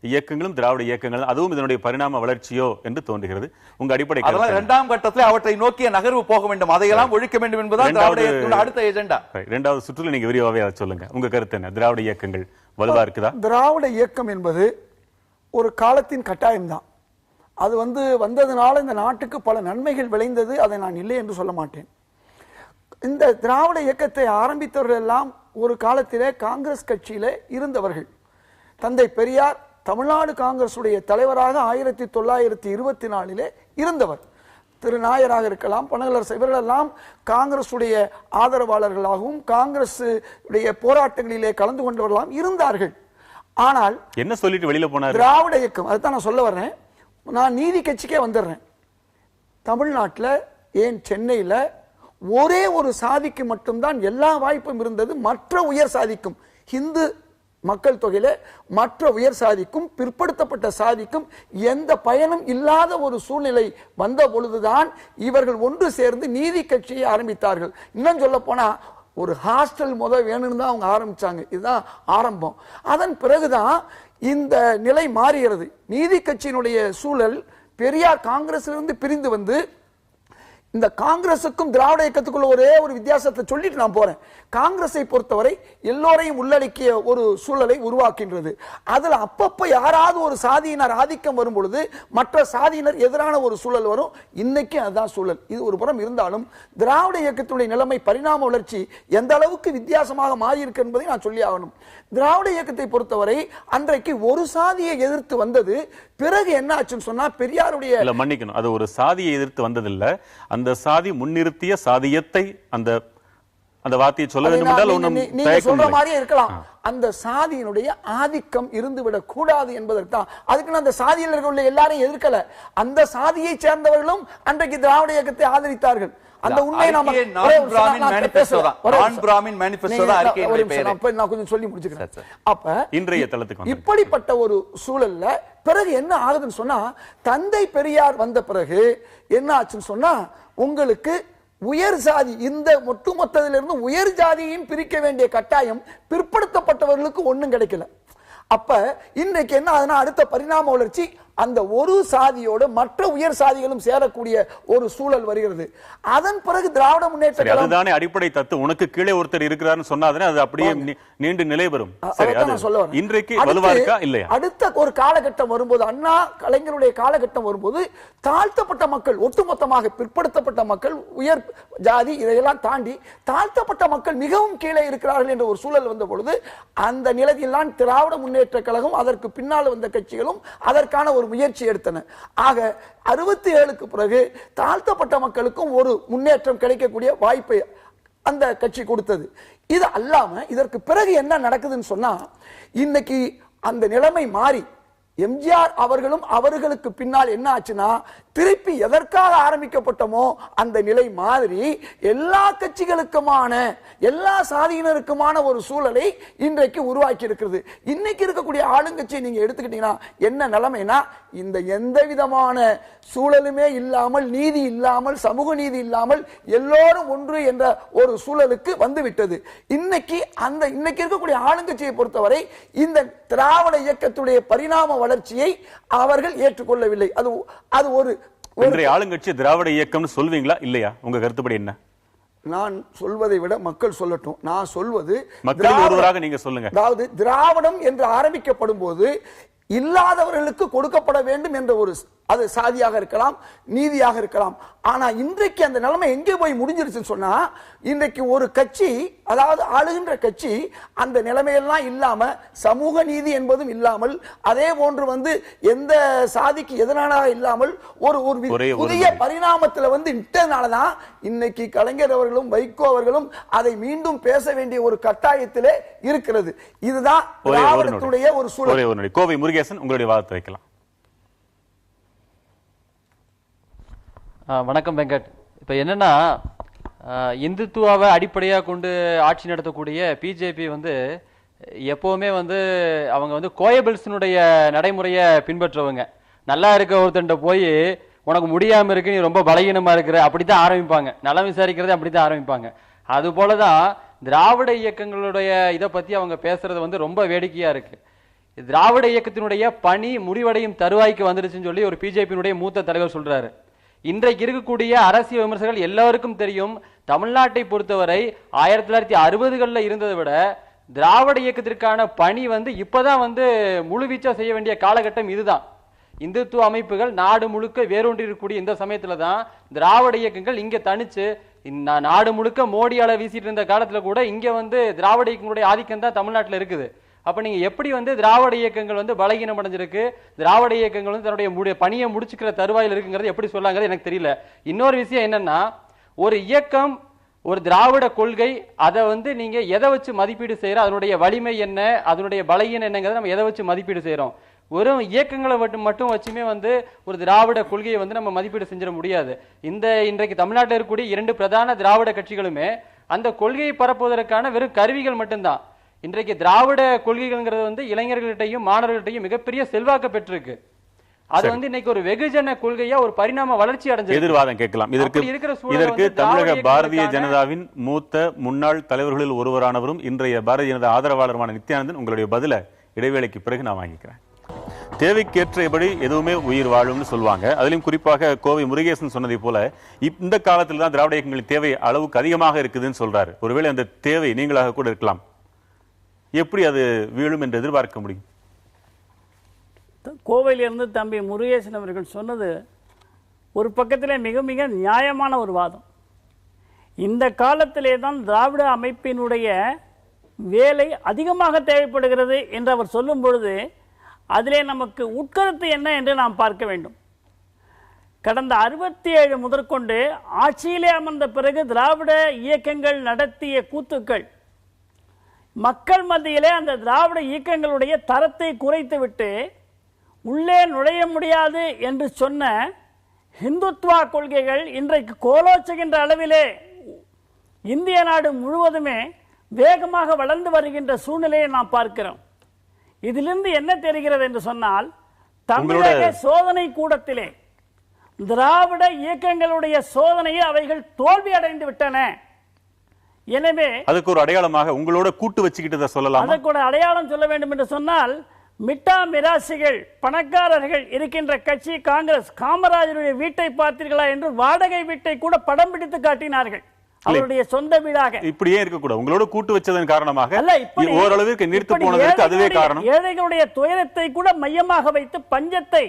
இயக்கங்களும் திராவிட இயக்கங்கள், அதுவும் இதனுடைய பரிணாம வளர்ச்சியோ என்று தோன்றுகிறது. உங்க அடிப்படை இரண்டாம் கட்டத்தில் அவற்றை நோக்கிய நகர்வு போக வேண்டும், அதையெல்லாம் ஒழிக்க வேண்டும் என்பதுதான் திராவிட இயக்கங்களோட அடுத்த எஜெண்டா. இரண்டாவது சுற்றுல நீங்க விரிவாகவே அதை சொல்லுங்க. உங்க கருத்து என்ன? திராவிட இயக்கங்கள் வலுவா இருக்குதா? திராவிட இயக்கம் என்பது ஒரு காலத்தின் கட்டாயம்தான். அது வந்ததுனால இந்த நாட்டுக்கு பல நன்மைகள் விளைந்தது. அதை நான் இல்லை என்று சொல்ல மாட்டேன். இந்த திராவிட இயக்கத்தை ஆரம்பித்தவர்கள் எல்லாம் ஒரு காலத்திலே காங்கிரஸ் கட்சியிலே இருந்தவர்கள். தந்தை பெரியார் தமிழ்நாடு காங்கிரசுடைய தலைவராக 1924 இருந்தவர். திரு நாயராக இருக்கலாம், பனகலரசு, இவர்களெல்லாம் காங்கிரசுடைய ஆதரவாளர்களாகவும் காங்கிரஸ் போராட்டங்களிலே கலந்து கொண்டவர்களாம் இருந்தார்கள். ஆனால் என்ன சொல்லிட்டு வெளியில போனார் திராவிட இயக்கம்? அதுதான் நான் சொல்ல வர்றேன். நான் நீதி கட்சிக்கே வந்துடுறேன். தமிழ்நாட்டில், ஏன் சென்னையில் ஒரே ஒரு சாதிக்கு மட்டும்தான் எல்லா வாய்ப்பும் இருந்தது. மற்ற உயர் சாதிக்கும், இந்து மக்கள் தொகையில மற்ற உயர் சாதிக்கும் பிற்படுத்தப்பட்ட சாதிக்கும் எந்த பயனும் இல்லாத ஒரு சூழ்நிலை வந்த பொழுதுதான் இவர்கள் ஒன்று சேர்ந்து நீதி கட்சியை ஆரம்பித்தார்கள். இன்னும் சொல்ல போனா ஒரு ஹாஸ்டல் வேணும்னு தான் அவங்க ஆரம்பிச்சாங்க. இதுதான் ஆரம்பம். அதன் பிறகுதான் இந்த நிலை மாறுகிறது. நீதி கட்சியினுடைய சூழல் பெரியார் காங்கிரசிலிருந்து பிரிந்து வந்து இந்த காங்கிரசுக்கும் திராவிட இயக்கத்துக்குள்ள ஒரே ஒரு வித்தியாசத்தை சொல்லிட்டு நான் போறேன். காங்கிரஸை பொறுத்தவரை எல்லோரையும் உள்ளடக்கிய ஒரு சூழலை உருவாக்கின்றது. அதுல அப்பப்ப யாராவது ஒரு சாதியினர் ஆதிக்கம் வரும் பொழுது மற்ற சாதியினர் எதிரான ஒரு சூழல் வரும். இன்னைக்கு அதுதான் சூழல். இது ஒரு புறம் இருந்தாலும் திராவிட இயக்கத்துடைய நிலைமை, பரிணாம வளர்ச்சி எந்த அளவுக்கு வித்தியாசமாக மாறி இருக்கு என்பதை நான் சொல்லி ஆகணும். திராவிட இயக்கத்தை பொறுத்தவரை அன்றைக்கு ஒரு சாதியை எதிர்த்து வந்தது. பிறகு என்ன ஆச்சுன்னு சொன்னா, பெரியாருடைய மன்னிக்கணும், அது ஒரு சாதியை எதிர்த்து வந்ததில்ல, அந்த சாதி முன்னிறுத்திய சாதியத்தை அந்த அந்த வார்த்தையை சொல்ல வேண்டும் என்றால் நீங்க சொல்ற மாதிரியே இருக்கலாம். அந்த சாதியினுடைய ஆதிக்கம் இருந்துவிடக் கூடாது என்பதற்கு தான். அதுக்கு அந்த சாதியில் உள்ள எல்லாரையும் எதிர்க்கல. அந்த சாதியை சேர்ந்தவர்களும் அன்றைக்கு திராவிட இயக்கத்தை ஆதரித்தார்கள். அந்த உண்மையை நாம கொஞ்சம் சொல்லி முடிச்சுக்கிறேன். அப்ப இன்றைய தளத்துக்கு இப்படிப்பட்ட ஒரு சூழல்ல பிறகு என்ன ஆகுதுன்னு சொன்னா, தந்தை பெரியார் வந்த பிறகு என்ன ஆச்சுன்னு சொன்னா, உங்களுக்கு உயர் சாதி, இந்த ஒட்டுமொத்தத்திலிருந்து உயர் ஜாதியையும் பிரிக்க வேண்டிய கட்டாயம் பிற்படுத்தப்பட்டவர்களுக்கு ஒண்ணும் கிடைக்கல. அப்ப இன்னைக்கு என்ன ஆகுதுன்னா, அடுத்த பரிணாம வளர்ச்சி அந்த ஒரு சாதியோடு மற்ற உயர் சாதிகளும் சேரக்கூடிய ஒரு சூழல் வருகிறது. அதன் பிறகு திராவிட முன்னேற்ற அதுதானே அடிப்படை தத்து. உனக்கு கீழே ஒருத்தர் இருக்கிறாருன்னு சொன்னாதானே அது அப்படியே நீண்டு நிலை பெறும். இன்றைக்கு வலுவா இருக்கா இல்லையா? அடுத்த ஒரு காலகட்டம் வரும்போது, அண்ணா கலைஞருடைய காலகட்டம் வரும்போது, தாழ்த்தப்பட்ட மக்கள், ஒட்டுமொத்தமாக பிற்படுத்தப்பட்ட மக்கள், உயர் ஜாதி, இதையெல்லாம் தாண்டி தாழ்த்தப்பட்ட மக்கள் மிகவும் கீழே இருக்கிறார்கள் என்ற ஒரு சூழல் வந்த பொழுது அந்த நிலையில்தான் திராவிட முன்னேற்ற கழகம், அதற்கு பின்னால் வந்த கட்சிகளும் அதற்கான ஒரு முயற்சி எடுத்தன. ஆக 67க்கு பிறகு தாழ்த்தப்பட்ட மக்களுக்கும் ஒரு முன்னேற்றம் கிடைக்கக்கூடிய வாய்ப்பை அந்த கட்சி கொடுத்தது. இது அல்லாம இதற்கு பிறகு என்ன நடக்குதுன்னு சொன்னா, இன்னைக்கு அந்த நிலைமை மாறி எம்ஜிஆர் அவர்களும் அவர்களுக்கு பின்னால் என்ன ஆச்சுன்னா, திருப்பி எதற்காக ஆரம்பிக்கப்பட்டமோ அந்த நிலை மாதிரி எல்லா கட்சிகளுக்குமான, எல்லா சாதியினருக்குமான ஒரு சூழலை இன்றைக்கு உருவாக்கி இருக்கிறது. இன்னைக்கு இருக்கக்கூடிய ஆளுங்கட்சியை நீங்க எடுத்துக்கிட்டீங்கன்னா என்ன நிலைமைனா, இந்த எந்த விதமான சூழலுமே இல்லாமல், நீதி இல்லாமல், சமூக நீதி இல்லாமல் எல்லோரும் ஒன்று என்ற ஒரு சூழலுக்கு வந்துவிட்டது. இன்னைக்கு இருக்கக்கூடிய ஆளுங்கட்சியை பொறுத்தவரை இந்த திராவிட இயக்கத்துடைய பரிணாம வளர்ச்சியை அவர்கள் ஏற்றுக்கொள்ளவில்லை. அது ஒரு ஆளுங்கட்சி திராவிட இயக்கம் சொல்வீங்களா இல்லையா? உங்க கருத்துப்படி என்ன? நான் சொல்வதை விட மக்கள் சொல்லட்டும். நான் சொல்வது மக்கள் ஒருவராக நீங்க சொல்லுங்க. அதாவது திராவிடம் என்று ஆரம்பிக்கப்படும் போது இல்லாதவர்களுக்கு கொடுக்கப்பட வேண்டும் என்ற ஒரு, அது சாதியாக இருக்கலாம், நீதியாக இருக்கலாம். ஆனா இன்றைக்கு அந்த நிலைமை எங்கே போய் முடிஞ்சிருச்சுன்னு சொன்னா, இன்றைக்கு ஒரு கட்சி, அதாவது ஆளுகின்ற கட்சி, அந்த நிலைமையெல்லாம் இல்லாம, சமூக நீதி என்பதும் இல்லாமல், அதே போன்று எந்த சாதிக்கு எதிரான இல்லாமல் ஒரு புதிய பரிணாமத்தில் இட்டதுனாலதான் இன்னைக்கு கலைஞர் அவர்களும் வைகோ அவர்களும் அதை மீண்டும் பேச வேண்டிய ஒரு கட்டாயத்திலே இருக்கிறது. இதுதான் திராவிடத்துடைய ஒரு சூழல். கோவை முருகேசன், உங்களுடைய வாதத்தை வைக்கலாம். வணக்கம் வெங்கட். இப்போ என்னன்னா, இந்துத்துவாவை அடிப்படையாக கொண்டு ஆட்சி நடத்தக்கூடிய பிஜேபி எப்பவுமே வந்து அவங்க வந்து கோயபிள்ஸினுடைய நடைமுறையை பின்பற்றுவங்க. நல்லா இருக்க ஒருத்தன்ட்ட போய் உனக்கு முடியாம இருக்கு, நீ ரொம்ப பலகீனமா இருக்கிற, அப்படித்தான் ஆரம்பிப்பாங்க. நலம் விசாரிக்கிறதே அப்படித்தான் ஆரம்பிப்பாங்க. அது போலதான் திராவிட இயக்கங்களுடைய இதை பத்தி அவங்க பேசுறது வந்து ரொம்ப வேடிக்கையா இருக்கு. திராவிட இயக்கத்தினுடைய பணி முடிவடையும் தருவாய்க்கு வந்துருச்சுன்னு சொல்லி ஒரு பிஜேபியினுடைய மூத்த தலைவர் சொல்றாரு. இன்றைக்கு இருக்கக்கூடிய அரசியல் விமர்சகர்கள் எல்லாருக்கும் தெரியும், தமிழ்நாட்டை பொறுத்தவரை 1960களில் இருந்ததை விட திராவிட இயக்கத்திற்கான பணி வந்து இப்பதான் வந்து முழுவீச்சா செய்ய வேண்டிய காலகட்டம் இதுதான். இந்துத்துவ அமைப்புகள் நாடு முழுக்க வேரூன்றி இருக்கக்கூடிய இந்த சமயத்துல தான் திராவிட இயக்கங்கள் இங்க தனிச்சு நாடு முழுக்க மோடியால வீசிட்டு இருந்த காலத்துல கூட இங்க வந்து திராவிட இயக்கங்களுடைய ஆதிக்கம் தான் தமிழ்நாட்டில் இருக்குது. அப்ப நீங்க எப்படி வந்து திராவிட இயக்கங்கள் வந்து பலகீனம் அடைஞ்சிருக்கு, திராவிட இயக்கங்கள் வந்து தன்னுடைய பணியை முடிச்சுக்கிற தருவாயில் இருக்குங்கிறது எப்படி சொல்லாங்கிறது எனக்கு தெரியல. இன்னொரு விஷயம் என்னன்னா, ஒரு இயக்கம் ஒரு திராவிட கொள்கை அதை வந்து நீங்க எதை வச்சு மதிப்பீடு செய்யறோம், அதனுடைய வலிமை என்ன, அதனுடைய பலகீனம் என்னங்கிறத நம்ம எதை வச்சு மதிப்பீடு செய்யறோம். வெறும் இயக்கங்களை மட்டும் வச்சுமே வந்து ஒரு திராவிட கொள்கையை வந்து நம்ம மதிப்பீடு செஞ்சிட முடியாது. இன்றைக்கு தமிழ்நாட்டில் இருக்கக்கூடிய 2 பிரதான திராவிட கட்சிகளுமே அந்த கொள்கையை பரப்புவதற்கான வெறும் கருவிகள் மட்டும்தான். இன்றைக்கு திராவிட கொள்கைகள்ங்கிறது வந்து இளைஞர்கள்ட்டையும் மாணவர்கள்ட்டையும் மிகப்பெரிய செல்வாக்க பெற்றிருக்கு. அது வந்து இன்னைக்கு ஒரு வெகுஜன கொள்கையா ஒரு பரிணாம வளர்ச்சி அடைஞ்சு எதிர்வாதம் கேட்கலாம். இதற்கு தமிழக பாரதிய ஜனதாவின் மூத்த முன்னாள் தலைவர்களில் ஒருவரானவரும் இன்றைய பாரதிய ஜனதா ஆதரவாளருமான நித்யானந்தன் உங்களுடைய பதில இடைவேளைக்கு பிறகு நான் வாங்கிக்கிறேன். தேவைக்கேற்றபடி எதுவுமே உயிர் வாழும்னு சொல்லுவாங்க. அதிலும் குறிப்பாக கோவை முருகேசன் சொன்னதை போல இந்த காலத்தில் தான் திராவிட இயக்கங்களின் தேவை அளவுக்கு அதிகமாக இருக்குதுன்னு சொல்றாரு. ஒருவேளை அந்த தேவை நீங்களாக கூட இருக்கலாம். எப்படி அது வீழும் என்று எதிர்பார்க்க முடியும்? கோவையிலிருந்து தம்பி முருகேசன் அவர்கள் சொன்னது ஒரு பக்கத்திலே மிக மிக நியாயமான ஒரு வாதம். இந்த காலத்திலே தான் திராவிட அமைப்பினுடைய வேலை அதிகமாக தேவைப்படுகிறது என்று அவர் சொல்லும் பொழுது அதிலே நமக்கு உட்கருத்து என்ன என்று நாம் பார்க்க வேண்டும். கடந்த 67 முதற்கொண்டு ஆட்சியிலே அமர்ந்த பிறகு திராவிட இயக்கங்கள் நடத்திய கூத்துக்கள் மக்கள் மத்தியிலே அந்த திராவிட இயக்கங்களுடைய தரத்தை குறைத்துவிட்டு உள்ளே நுழைய முடியாது என்று சொன்ன இந்துத்துவா கொள்கைகள் இன்றைக்கு கோலோச்சுகின்ற அளவிலே இந்திய நாடு முழுவதுமே வேகமாக வளர்ந்து வருகின்ற சூழ்நிலையை நாம் பார்க்கிறோம். இதிலிருந்து என்ன தெரிகிறது என்று சொன்னால், தமிழக சோதனை கூடத்திலே திராவிட இயக்கங்களுடைய சோதனையை அவைகள் தோல்வி அடைந்து விட்டன. எனவே அதுக்கு ஒரு அடையாளமாக உங்களோட கூட்டு வச்சுக்கிட்டு சொல்லலாம். அதற்கு ஒரு அடையாளம் சொல்ல வேண்டும் என்று சொன்னால், மிட்டா மிராசிகள் பணக்காரர்கள் இருக்கின்ற கட்சி காங்கிரஸ். காமராஜருடைய வீட்டை பார்த்தீர்களா என்று வாடகை வீட்டை கூட படம் பிடித்து காட்டினார்கள், அவருடைய சொந்த வீடாக. இப்படியே இருக்கக்கூடாது. உங்களோட கூட்டு வச்சதன் காரணமாக ஓரளவிற்கு நிறுத்து போனதற்கு அதுவே காரணம். ஏழைகளுடைய துயரத்தை கூட மையமாக வைத்து பஞ்சத்தை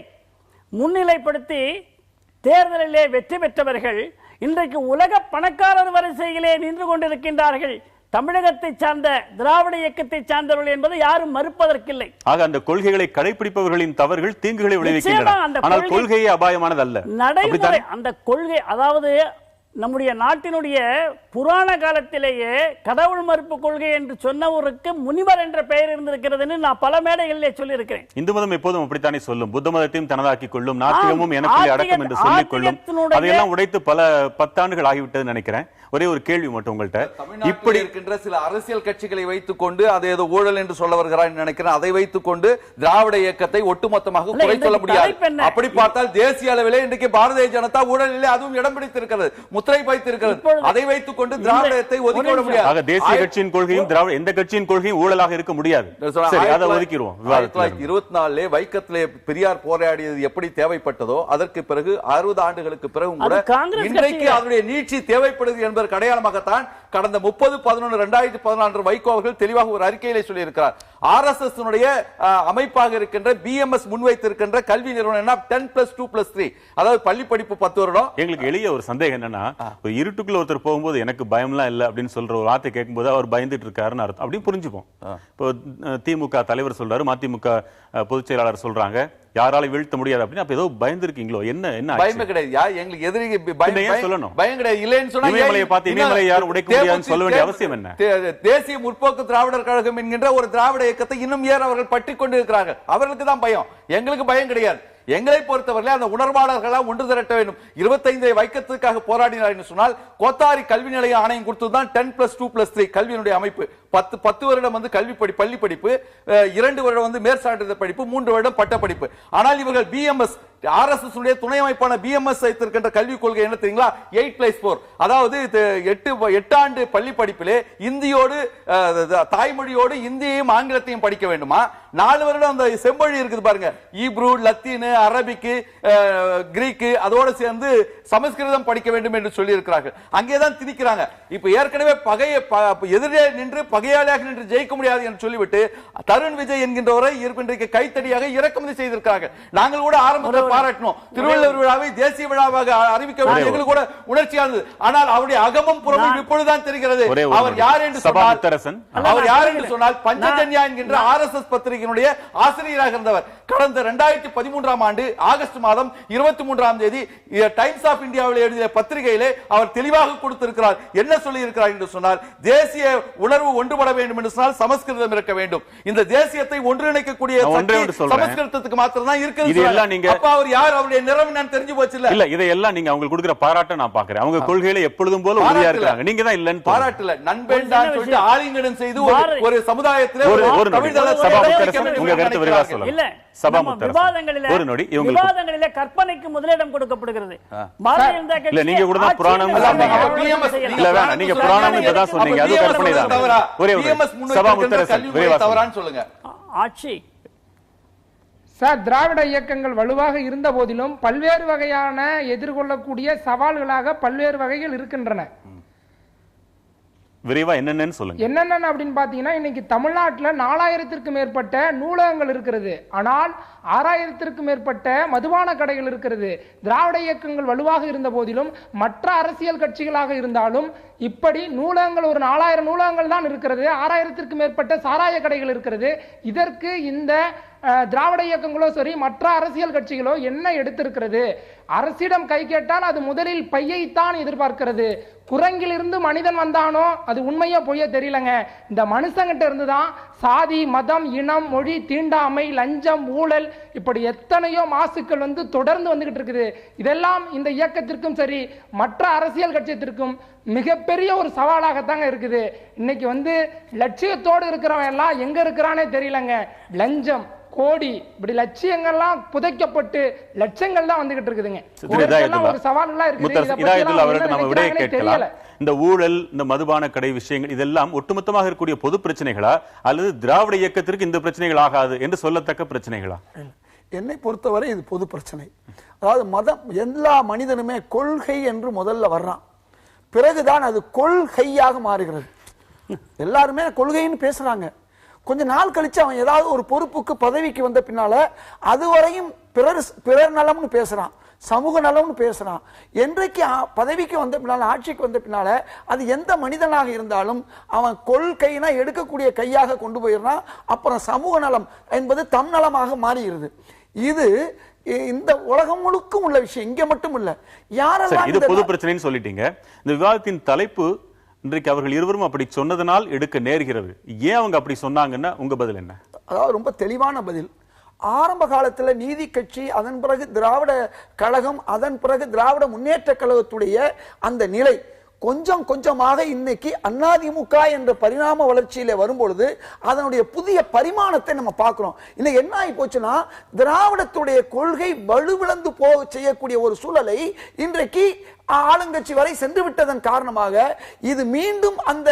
முன்னிலைப்படுத்தி தேர்தலிலே வெற்றி பெற்றவர்கள் இன்றைக்கு உலக பணக்காரர் வரிசையிலே நின்று கொண்டிருக்கின்றார்கள். தமிழகத்தை சார்ந்த திராவிட இயக்கத்தை சார்ந்தவர்கள் என்பதை யாரும் மறுப்பதற்கில்லை. ஆக அந்த கொள்கைகளை கடைபிடிப்பவர்களின் தவறுகள் தீங்குகளை விளைவிக்கின்றன. ஆனால் கொள்கையே அபாயமானது அல்ல. நடைமுறை அந்த கொள்கை, அதாவது நம்முடைய நாட்டினுடைய புராண காலத்திலேயே கடவுள் மறுப்பு கொள்கை என்று சொன்னவருக்கு முனிவர் என்ற பெயர் இருந்திருக்கிறது என்று நான் பல மேடைகளிலே சொல்லியிருக்கிறேன். இந்து மதம் எப்போதும் அப்படித்தானே சொல்லும், புத்த மதத்தையும் தனதாக்கிக் கொள்ளும், நாத்திகமும் எனக்குள்ளே அடக்கம் என்று சொல்லிக் கொள்ளும். அதையெல்லாம் உடைத்து பல 10 ஆண்டுகள் ஆகிவிட்டது நினைக்கிறேன். ஒரே ஒரு கேள்வி மட்டும் உங்கள்கிட்ட, இப்படி இருக்கின்ற சில அரசியல் கட்சிகளை வைத்துக் கொண்டு அதை ஏதோ ஊழல் என்று சொல்ல வருகிறார் நினைக்கிறேன். அதை வைத்துக் கொண்டு திராவிட இயக்கத்தை ஒட்டுமொத்தமாக குறை சொல்ல முடியாது. அப்படி பார்த்தால் தேசிய அளவிலே இன்றைக்கு பாரதிய ஜனதா ஊழலிலே அதுவும் இடம் பிடித்திருக்கிறது, முத்திரை பதித்திருக்கிறது. அதை வைத்துக் கொண்டு திராவிடத்தை ஒதுக்கிவிட முடியாது. தேசிய கட்சியின் கொள்கையும் திராவிட எந்த கட்சியின் கொள்கையும் ஊழலாக இருக்க முடியாது. அதை ஒதுக்கிடுவோம். 1924 வைக்கத்திலே பெரியார் போராடியது எப்படி தேவைப்பட்டதோ அதற்கு பிறகு 60 ஆண்டுகளுக்கு பிறகு கூட இன்றைக்கு அதனுடைய நீட்சி தேவைப்படுகிறது என்பது அடையாளமாகத்தான் கடந்த 30/11/2014 வைகோ அவர்கள் தெளிவாக ஒரு அறிக்கையிலே சொல்லியிருக்கிறார். RSS அமைப்பாக இருக்கின்ற BMS முன்வைத்திருக்கின்ற கல்வி நிறுவனம் 10+2+3, அதாவது பள்ளி படிப்பு 10 வருடம். எங்களுக்கு எளிய ஒரு சந்தேகம் என்னன்னா, ஒரு இருட்டுக்குள்ள ஒருத்தர் போகும்போது எனக்கு பயம்லாம் இல்ல அப்படின்னு சொல்ற ஒரு வார்த்தை கேட்கும்போது அவர் பயந்துட்டு இருக்காருன்னு அர்த்தம். அப்படின்னு புரிஞ்சுப்போம். இப்போ திமுக தலைவர் சொல்றாரு, மதிமுக பொதுச் செயலாளர் சொல்றாங்க யாராலும் வீழ்த்த முடியாது அப்படின்னு. அப்ப ஏதோ பயந்து இருக்கீங்களோ? என்ன என்ன பயமே கிடையாது. எங்களுக்கு எதிரி சொல்லணும் பயம் கிடையாது. இல்லைன்னு சொன்னா இமயமலையை பார்த்து இமயமலை யாரும் உடைக்க முடியாதுன்னு சொல்ல வேண்டிய அவசியம் என்ன? தேசிய முற்போக்கு திராவிடர் கழகம் என்கின்ற ஒரு திராவிட இயக்கத்தை இன்னும் ஏன் அவர்கள் பற்றி கொண்டு இருக்கிறார்கள். அவர்களுக்கு தான் பயம், எங்களுக்கு பயம் கிடையாது. எங்களை பொறுத்தவரை அந்த உணர்வாளர்களாக ஒன்று திரட்ட வேண்டும். 25 வைக்கத்துக்காக போராடினார் என்று சொன்னால் கோத்தாரி கல்வி நிலைய ஆணையம் கொடுத்ததுதான் 10+2+3 கல்வியினுடைய அமைப்பு. 10 வருடம் வந்து பள்ளி படிப்பு, 2 வருடம் மேற்சான்றிதழ் படிப்பு, 3 வருடம் பட்ட படிப்பு. ஆனால் இவர்கள் BMS RSS உடைய துணை அமைப்பான BMS வைத்திருக்கின்ற கல்விக் கொள்கை என்ன தெரியுங்களா? 8+4, அதாவது 8 ஆண்டு பள்ளி படிப்பிலே இந்தியோடு தாய்மொழியோடு இந்தியையும் ஆங்கிலத்தையும் படிக்க வேண்டுமா? 4 வருடம் அந்த செம்மொழி இருக்குது பாருங்க, ஈப்ரு, லத்தீனு, அரபிக்கு, கிரீக்கு, அதோடு சேர்ந்து சமஸ்கிருதம் படிக்க வேண்டும் என்று சொல்லி இருக்கிறார்கள். அங்கேதான் திணிக்கிறாங்க. இப்ப ஏற்கனவே எதிரே நின்று பகையாளியாக நின்று ஜெயிக்க முடியாது என்று சொல்லிவிட்டு தருண் விஜய் என்கின்றவரை இன்றைக்கு கைத்தடியாக இறக்குமதி செய்திருக்கிறார்கள். நாங்கள் கூட ஆரம்பத்தில் பாராட்டினோம். திருவள்ளுவர் விழாவை தேசிய விழாவாக அறிவிக்க வேண்டும், எங்களுக்கு கூட உணர்ச்சியானது. ஆனால் அவருடைய அகமும் புறமும் இப்பொழுதுதான் தெரிகிறது. அவர் யார் என்று சொன்னால் பஞ்சஜன்யா என்கின்ற RSS பத்திரிகையினுடைய ஆசிரியராக இருந்தவர். கடந்த 2013ஆம் ஆண்டு ஆகஸ்ட் மாதம் 23ஆம் தேதி டைம்ஸ் ஆஃப் இந்தியாவில் எழுதிய பத்திரிகையிலே அவர் தெளிவாக கொடுத்திருக்கிறார். என்ன சொல்லி இருக்கிறார் என்று சொன்னால், தேசிய உணர்வு ஒன்றுபட வேண்டும் என்று சொன்னால் சமஸ்கிருதம் இருக்க வேண்டும். இந்த தேசியத்தை ஒன்றிணைக்கக்கூடிய சமஸ்கிருதத்துக்கு மாத்திரம் தான் இருக்கிறது. அப்ப அவர் யார், அவருடைய நிறம் நான் தெரிஞ்சு போச்சு. இல்ல இதையெல்லாம் நீங்க அவங்களுக்கு கொடுக்கிற பாராட்ட நான் பாக்குறேன். அவங்க கொள்கையில எப்பொழுதும் போல உறுதியா இருக்காங்க. நீங்க தான் இல்லன்னு பாராட்டல. நண்பேண்டான்னு சொல்லிட்டு ஆலிங்கனம் செய்து ஒரு சமுதாயத்திலே உங்க கருத்து விரிவா சொல்லுங்க. விவாதங்களிலே கற்பனைக்கு முதலிடம் கொடுக்கப்படுகிறது. இல்ல நீங்க கூட தான் புராணம் இல்ல வேணாம், நீங்க புராணம் தான் சொன்னீங்க, அது கற்பனை தான். ஒரே சபாமுத்தரசன் விரிவா சொல்லுங்க. ஆட்சி சார், திராவிட இயக்கங்கள் வலுவாக இருந்த போதிலும் பல்வேறு வகையான எதிர்கொள்ளக்கூடிய சவால்களாக பல்வேறு வகைகள் இருக்கின்றன. விரைவா என்னென்னு சொல்லுங்க. என்னென்ன அப்படின்னு பாத்தீங்கன்னா, இன்னைக்கு தமிழ்நாட்டில் 4000த்திற்கும் மேற்பட்ட நூலகங்கள் இருக்கிறது. ஆனால் 6000த்திற்கும் மேற்பட்ட மதுபான கடைகள் இருக்கிறது. திராவிட இயக்கங்கள் வலுவாக இருந்த போதிலும் மற்ற அரசியல் கட்சிகளாக இருந்தாலும் இப்படி நூலகங்கள் ஒரு 4000 நூலகங்கள் தான் இருக்கிறது. 6000த்திற்கும் மேற்பட்ட சாராய கடைகள் இருக்கிறது. இதற்கு இந்த திராவிட இயக்கங்களோ சரி மற்ற அரசியல் கட்சிகளோ என்ன எடுத்திருக்கிறது? அரசிடம் கை கேட்டால் அது முதலில் பையைத்தான் எதிர்பார்க்கிறது. குரங்கிலிருந்து மனிதன் வந்தானோ அது உண்மையா பொய்யா தெரியலங்க. இந்த மனுஷங்கிட்ட இருந்துதான் சாதி, மதம், இனம், மொழி, தீண்டாமை, லஞ்சம், ஊழல், இப்படி எத்தனையோ மாசுக்கள் தொடர்ந்து வந்துகிட்டு இருக்குது. இதெல்லாம் இந்த இயக்கத்திற்கும் சரி மற்ற அரசியல் கட்சியத்திற்கும் மிகப்பெரிய ஒரு சவாலாகத்தாங்க இருக்குது. இன்னைக்கு லட்சியத்தோடு இருக்கிறவன் எல்லாம் எங்க இருக்கிறானே தெரியலங்க. லஞ்சம், கோடி, இப்படி லட்சியங்கள்லாம் புதைக்கப்பட்டு லட்சங்கள் தான் வந்துகிட்டு இருக்குதுங்க. ஒரு சவால்களா இருக்குது. இந்த ஊழல், இந்த மதுபான கடை விஷயங்கள் இதெல்லாம் ஒட்டுமொத்தமாக இருக்கக்கூடிய பொது பிரச்சனைகளா அல்லது திராவிட இயக்கத்திற்கு இந்த பிரச்சனைகள் ஆகாது என்று சொல்லத்தக்க பிரச்சனைகளா? என்னை பொறுத்தவரை இது பொது பிரச்சனை. அதாவது மதம், எல்லா மனிதனுமே கொள்கை என்று முதல்ல வர்றான், பிறகுதான் அது கொள்கையாக மாறுகிறது. எல்லாருமே கொள்கைன்னு பேசுறாங்க. கொஞ்ச நாள் கழிச்சு அவன் ஏதாவது ஒரு பொறுப்புக்கு பதவிக்கு வந்த பின்னால அதுவரையும் பிறர் நலம்னு பேசுறான், சமூக நலம்னு பேசுறான். என்றைக்கு பதவிக்கு வந்த பின்னால, ஆட்சிக்கு வந்த பின்னால அது எந்த மனிதனாக இருந்தாலும் அவன் கொள்கைனா எடுக்கக்கூடிய கையாக கொண்டு போயிடுறான். அப்புறம் சமூக நலம் என்பது தம் நலமாக மாறுகிறது. இது இந்த உலகம் முழுக்கும் உள்ள விஷயம், இங்க மட்டும் இல்ல. யாரெல்லாம் இது பொது பிரச்சனைன்னு சொல்லிட்டீங்க. இந்த விவாதத்தின் தலைப்பு இன்றைக்கு அவர்கள் இருவரும் அப்படி சொன்னதனால் எடுக்க நேர்கிறது. ஏன் அவங்க அப்படி சொன்னாங்கன்னா உங்க பதில் என்ன? அதாவது ரொம்ப தெளிவான பதில். ஆரம்ப காலத்தில் நீதி கட்சி, அதன் பிறகு திராவிட கழகம், அதன் பிறகு திராவிட முன்னேற்ற கழகத்துடைய அந்த நிலை கொஞ்சம் கொஞ்சமாக இன்னைக்கு அதிமுக என்ற பரிணாம வளர்ச்சியில வரும்பொழுது அதனுடைய புதிய பரிமாணத்தை நம்ம பார்க்கிறோம். இன்னைக்கு என்ன ஆகி போச்சுன்னா, திராவிடத்துடைய கொள்கை வலுவிழந்து போக செய்யக்கூடிய ஒரு சூழலை இன்றைக்கு ஆளுங்கட்சி வரை சென்று விட்டதன் காரணமாக இது மீண்டும் அந்த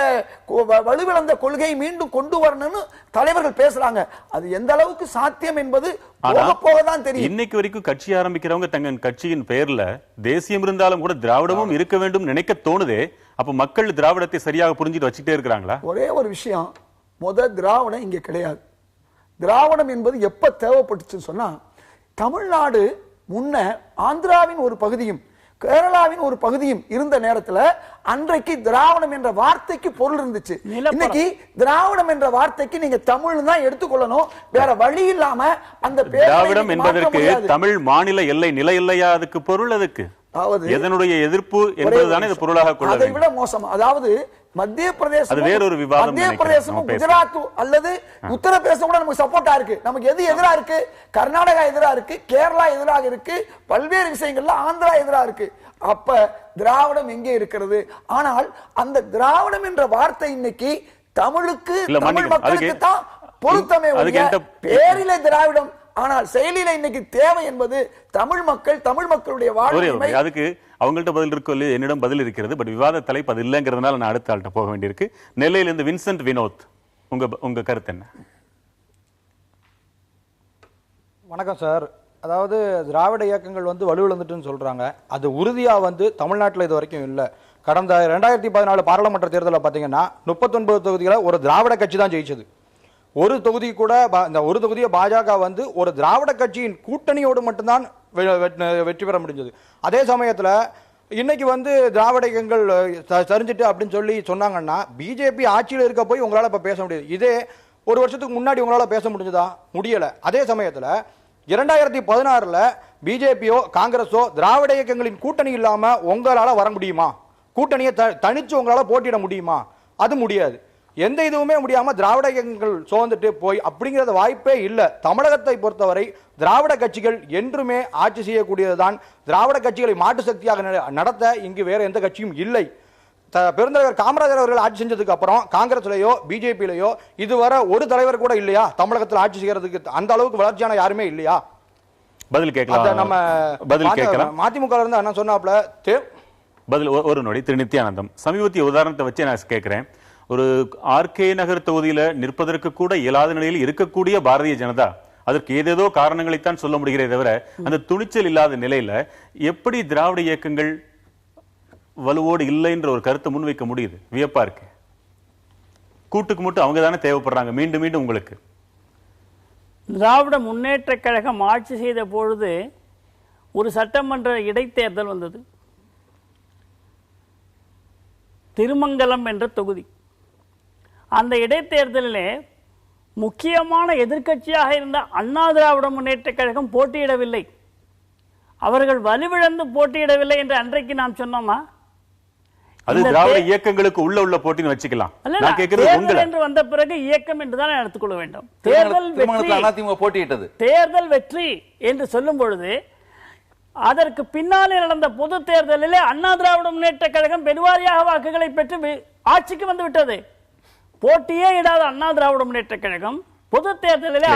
வலுவிழந்த கொள்கை மீண்டும் கொண்டு வரணும்னு தலைவர்கள் பேசுறாங்க. அது எந்த அளவுக்கு சாத்தியம் என்பது போகதான் தெரியும். இன்னைக்கு வரைக்கும் கட்சி ஆரம்பிக்கிறவங்க தங்கள் கட்சியின் பெயர்ல தேசியம் இருந்தாலும் கூட திராவிடமும் இருக்க வேண்டும் நினைக்க தோணுதே. அப்ப மக்கள் திராவிடத்தை சரியாக புரிஞ்சுட்டு வச்சுட்டே இருக்கிறாங்களா? ஒரே ஒரு விஷயம், திராவிடம் இங்க கிடையாது. திராவிடம் என்பது எப்ப தேவைப்பட்டுச்சுன்னு சொன்னா, தமிழ்நாடு முன்ன ஆந்திராவின் ஒரு பகுதியும் கேரளாவின் ஒரு பகுதியும் இருந்த நேரத்தில் அன்றைக்கு திராவிடம் என்ற வார்த்தைக்கு பொருள் இருந்துச்சு. இன்னைக்கு திராவிடம் என்ற வார்த்தைக்கு நீங்க தமிழ் தான் எடுத்துக்கொள்ளணும், வேற வழி இல்லாம அந்த திராவிடம் என்பதற்கு தமிழ் மாநில எல்லை நிலை இல்லையா? அதுக்கு பொருள் அதுக்கு எதனுடைய எதிர்ப்பு என்பதுதானே இது பொருளாக கொள்ள. அதை விட மோசம், அதாவது மத்திய பிரதேசம் அது வேறொரு விவாதம் மத்திய பிரதேசமும் குஜராத் அல்லது உத்தரப்பிரதேசம் கூட நமக்கு சப்போர்ட்டா இருக்கு. நமக்கு எது எதிரா இருக்கு? கர்நாடகா எதிரா இருக்கு, கேரளா எதிராக இருக்கு, பல்வேறு விஷயங்கள்ல ஆந்திரா எதிரா இருக்கு. அப்ப திராவிடம் எங்கே இருக்கிறது? ஆனால் அந்த திராவிடம் என்ற வார்த்தை இன்னைக்கு தமிழுக்கு தமிழ் மக்களுக்கு தான் பொருத்தமே ஒழிய பேரிலே திராவிடம், ஆனால் செயலில இன்னைக்கு தேவை என்பது தமிழ் மக்கள், தமிழ் மக்களுடைய வாழ்க்கை. அதுக்கு அவங்கள்ட்ட பதில் இருக்கு, என்னிடம் பதில் இருக்கிறது. பட் விவாத தலைப்பு அது இல்லைங்கிறதுனால நான் அடுத்த ஆள்கிட்ட போக வேண்டியிருக்கு. நெல்லையிலிருந்து வின்சென்ட் வினோத், உங்க கருத்து என்ன? வணக்கம் சார். அதாவது திராவிட இயக்கங்கள் வலுவிழந்துட்டுன்னு சொல்றாங்க. அது உறுதியா தமிழ்நாட்டில் இது வரைக்கும் இல்லை. கடந்த 2014 பாராளுமன்ற தேர்தலில் பார்த்தீங்கன்னா 39 தொகுதிகளை ஒரு திராவிட கட்சி தான் ஜெயிச்சது. ஒரு தொகுதி கூட இந்த ஒரு தொகுதியை பாஜக ஒரு திராவிட கட்சியின் கூட்டணியோடு மட்டும்தான் வெற்றி பெற முடிஞ்சது. அதே சமயத்தில் இன்னைக்கு திராவிட இயக்கங்கள் சரிஞ்சிட்டு அப்படின்னு சொல்லி சொன்னாங்கன்னா பிஜேபி ஆட்சியில் இருக்க போய் உங்களால் இப்போ பேச முடியாது. இதே ஒரு வருஷத்துக்கு முன்னாடி உங்களால் பேச முடிஞ்சதா? முடியலை. அதே சமயத்தில் 2016 பிஜேபியோ காங்கிரஸோ திராவிட இயக்கங்களின் கூட்டணி இல்லாம உங்களால வர முடியுமா? கூட்டணியை தனிச்சு உங்களால போட்டியிட முடியுமா? அது முடியாது. எந்த இதுவுமே முடியாம திராவிட இயக்கங்கள் சோர்ந்துட்டு போய் அப்படிங்கிறது வாய்ப்பே இல்லை. தமிழகத்தை பொறுத்தவரை திராவிட கட்சிகள் என்றுமே ஆட்சி செய்யக்கூடியதுதான். திராவிட கட்சிகளை மாற்று சக்தியாக நடத்த இங்கு வேற எந்த கட்சியும் இல்லை. பெருந்தலைவர் காமராஜர் அவர்கள் ஆட்சி செஞ்சதுக்கு அப்புறம் காங்கிரஸ்லயோ பிஜேபியிலயோ இதுவரை ஒரு தலைவர் கூட இல்லையா தமிழகத்தில் ஆட்சி செய்யறதுக்கு? அந்த அளவுக்கு வளர்ச்சியான யாருமே இல்லையா? பதில் கேட்கலாம். நம்ம பதில் கேட்கலாம். மதிமுக இருந்து அண்ணா சொன்னாப்ல பதில் ஒரு நொடி. திரு நித்யானந்தம், சமீபத்திய உதாரணத்தை வச்சு நான் கேட்கிறேன். ஒரு ஆர்கே நகர் தொகுதியில நிற்பதற்கு கூட இயலாத நிலையில் இருக்கக்கூடிய பாரதிய ஜனதா அதற்கு ஏதேதோ காரணங்களைத்தான் சொல்ல முடிகிறதே தவிர அந்த துணிச்சல் இல்லாத நிலையில எப்படி திராவிட இயக்கங்கள் வலுவோடு இல்லை என்ற ஒரு கருத்தை முன்வைக்க முடியுது? வியப்பா இருக்கு. கூட்டுக்கு மட்டும் அவங்க தானே தேவைப்படுறாங்க மீண்டும் மீண்டும் உங்களுக்கு. திராவிட முன்னேற்ற கழகம் ஆட்சி செய்த பொழுது ஒரு சட்டமன்ற இடைத்தேர்தல் வந்தது. திருமங்கலம் என்ற தொகுதி. அந்த இடைத்தேர்தலிலே முக்கியமான எதிர்க்கட்சியாக இருந்த அண்ணா திராவிட முன்னேற்ற கழகம் போட்டியிடவில்லை. அவர்கள் வலுவிழந்து போட்டியிடவில்லை என்று அன்றைக்கு நாம் சொன்னோமா? அது திராவிட இயக்கங்களுக்கு உள்ள போட்டின்னு வச்சுக்கலாம். நான் கேக்குறது உங்களை என்று வந்த பிறகு இயக்கம் என்று தான் எடுத்துக்கொள்ள வேண்டும். தேர்தல் வெற்றி போட்டியிட்டது, தேர்தல் வெற்றி என்று சொல்லும் பொழுது அதற்கு பின்னாலே நடந்த பொது தேர்தலிலே அண்ணா திராவிட முன்னேற்ற கழகம் பெருவாரியாக வாக்குகளை பெற்று ஆட்சிக்கு வந்து விட்டது. போட்டியே இடாத அண்ணா திராவிட முன்னேற்ற கழகம் பொது தேர்தலிலே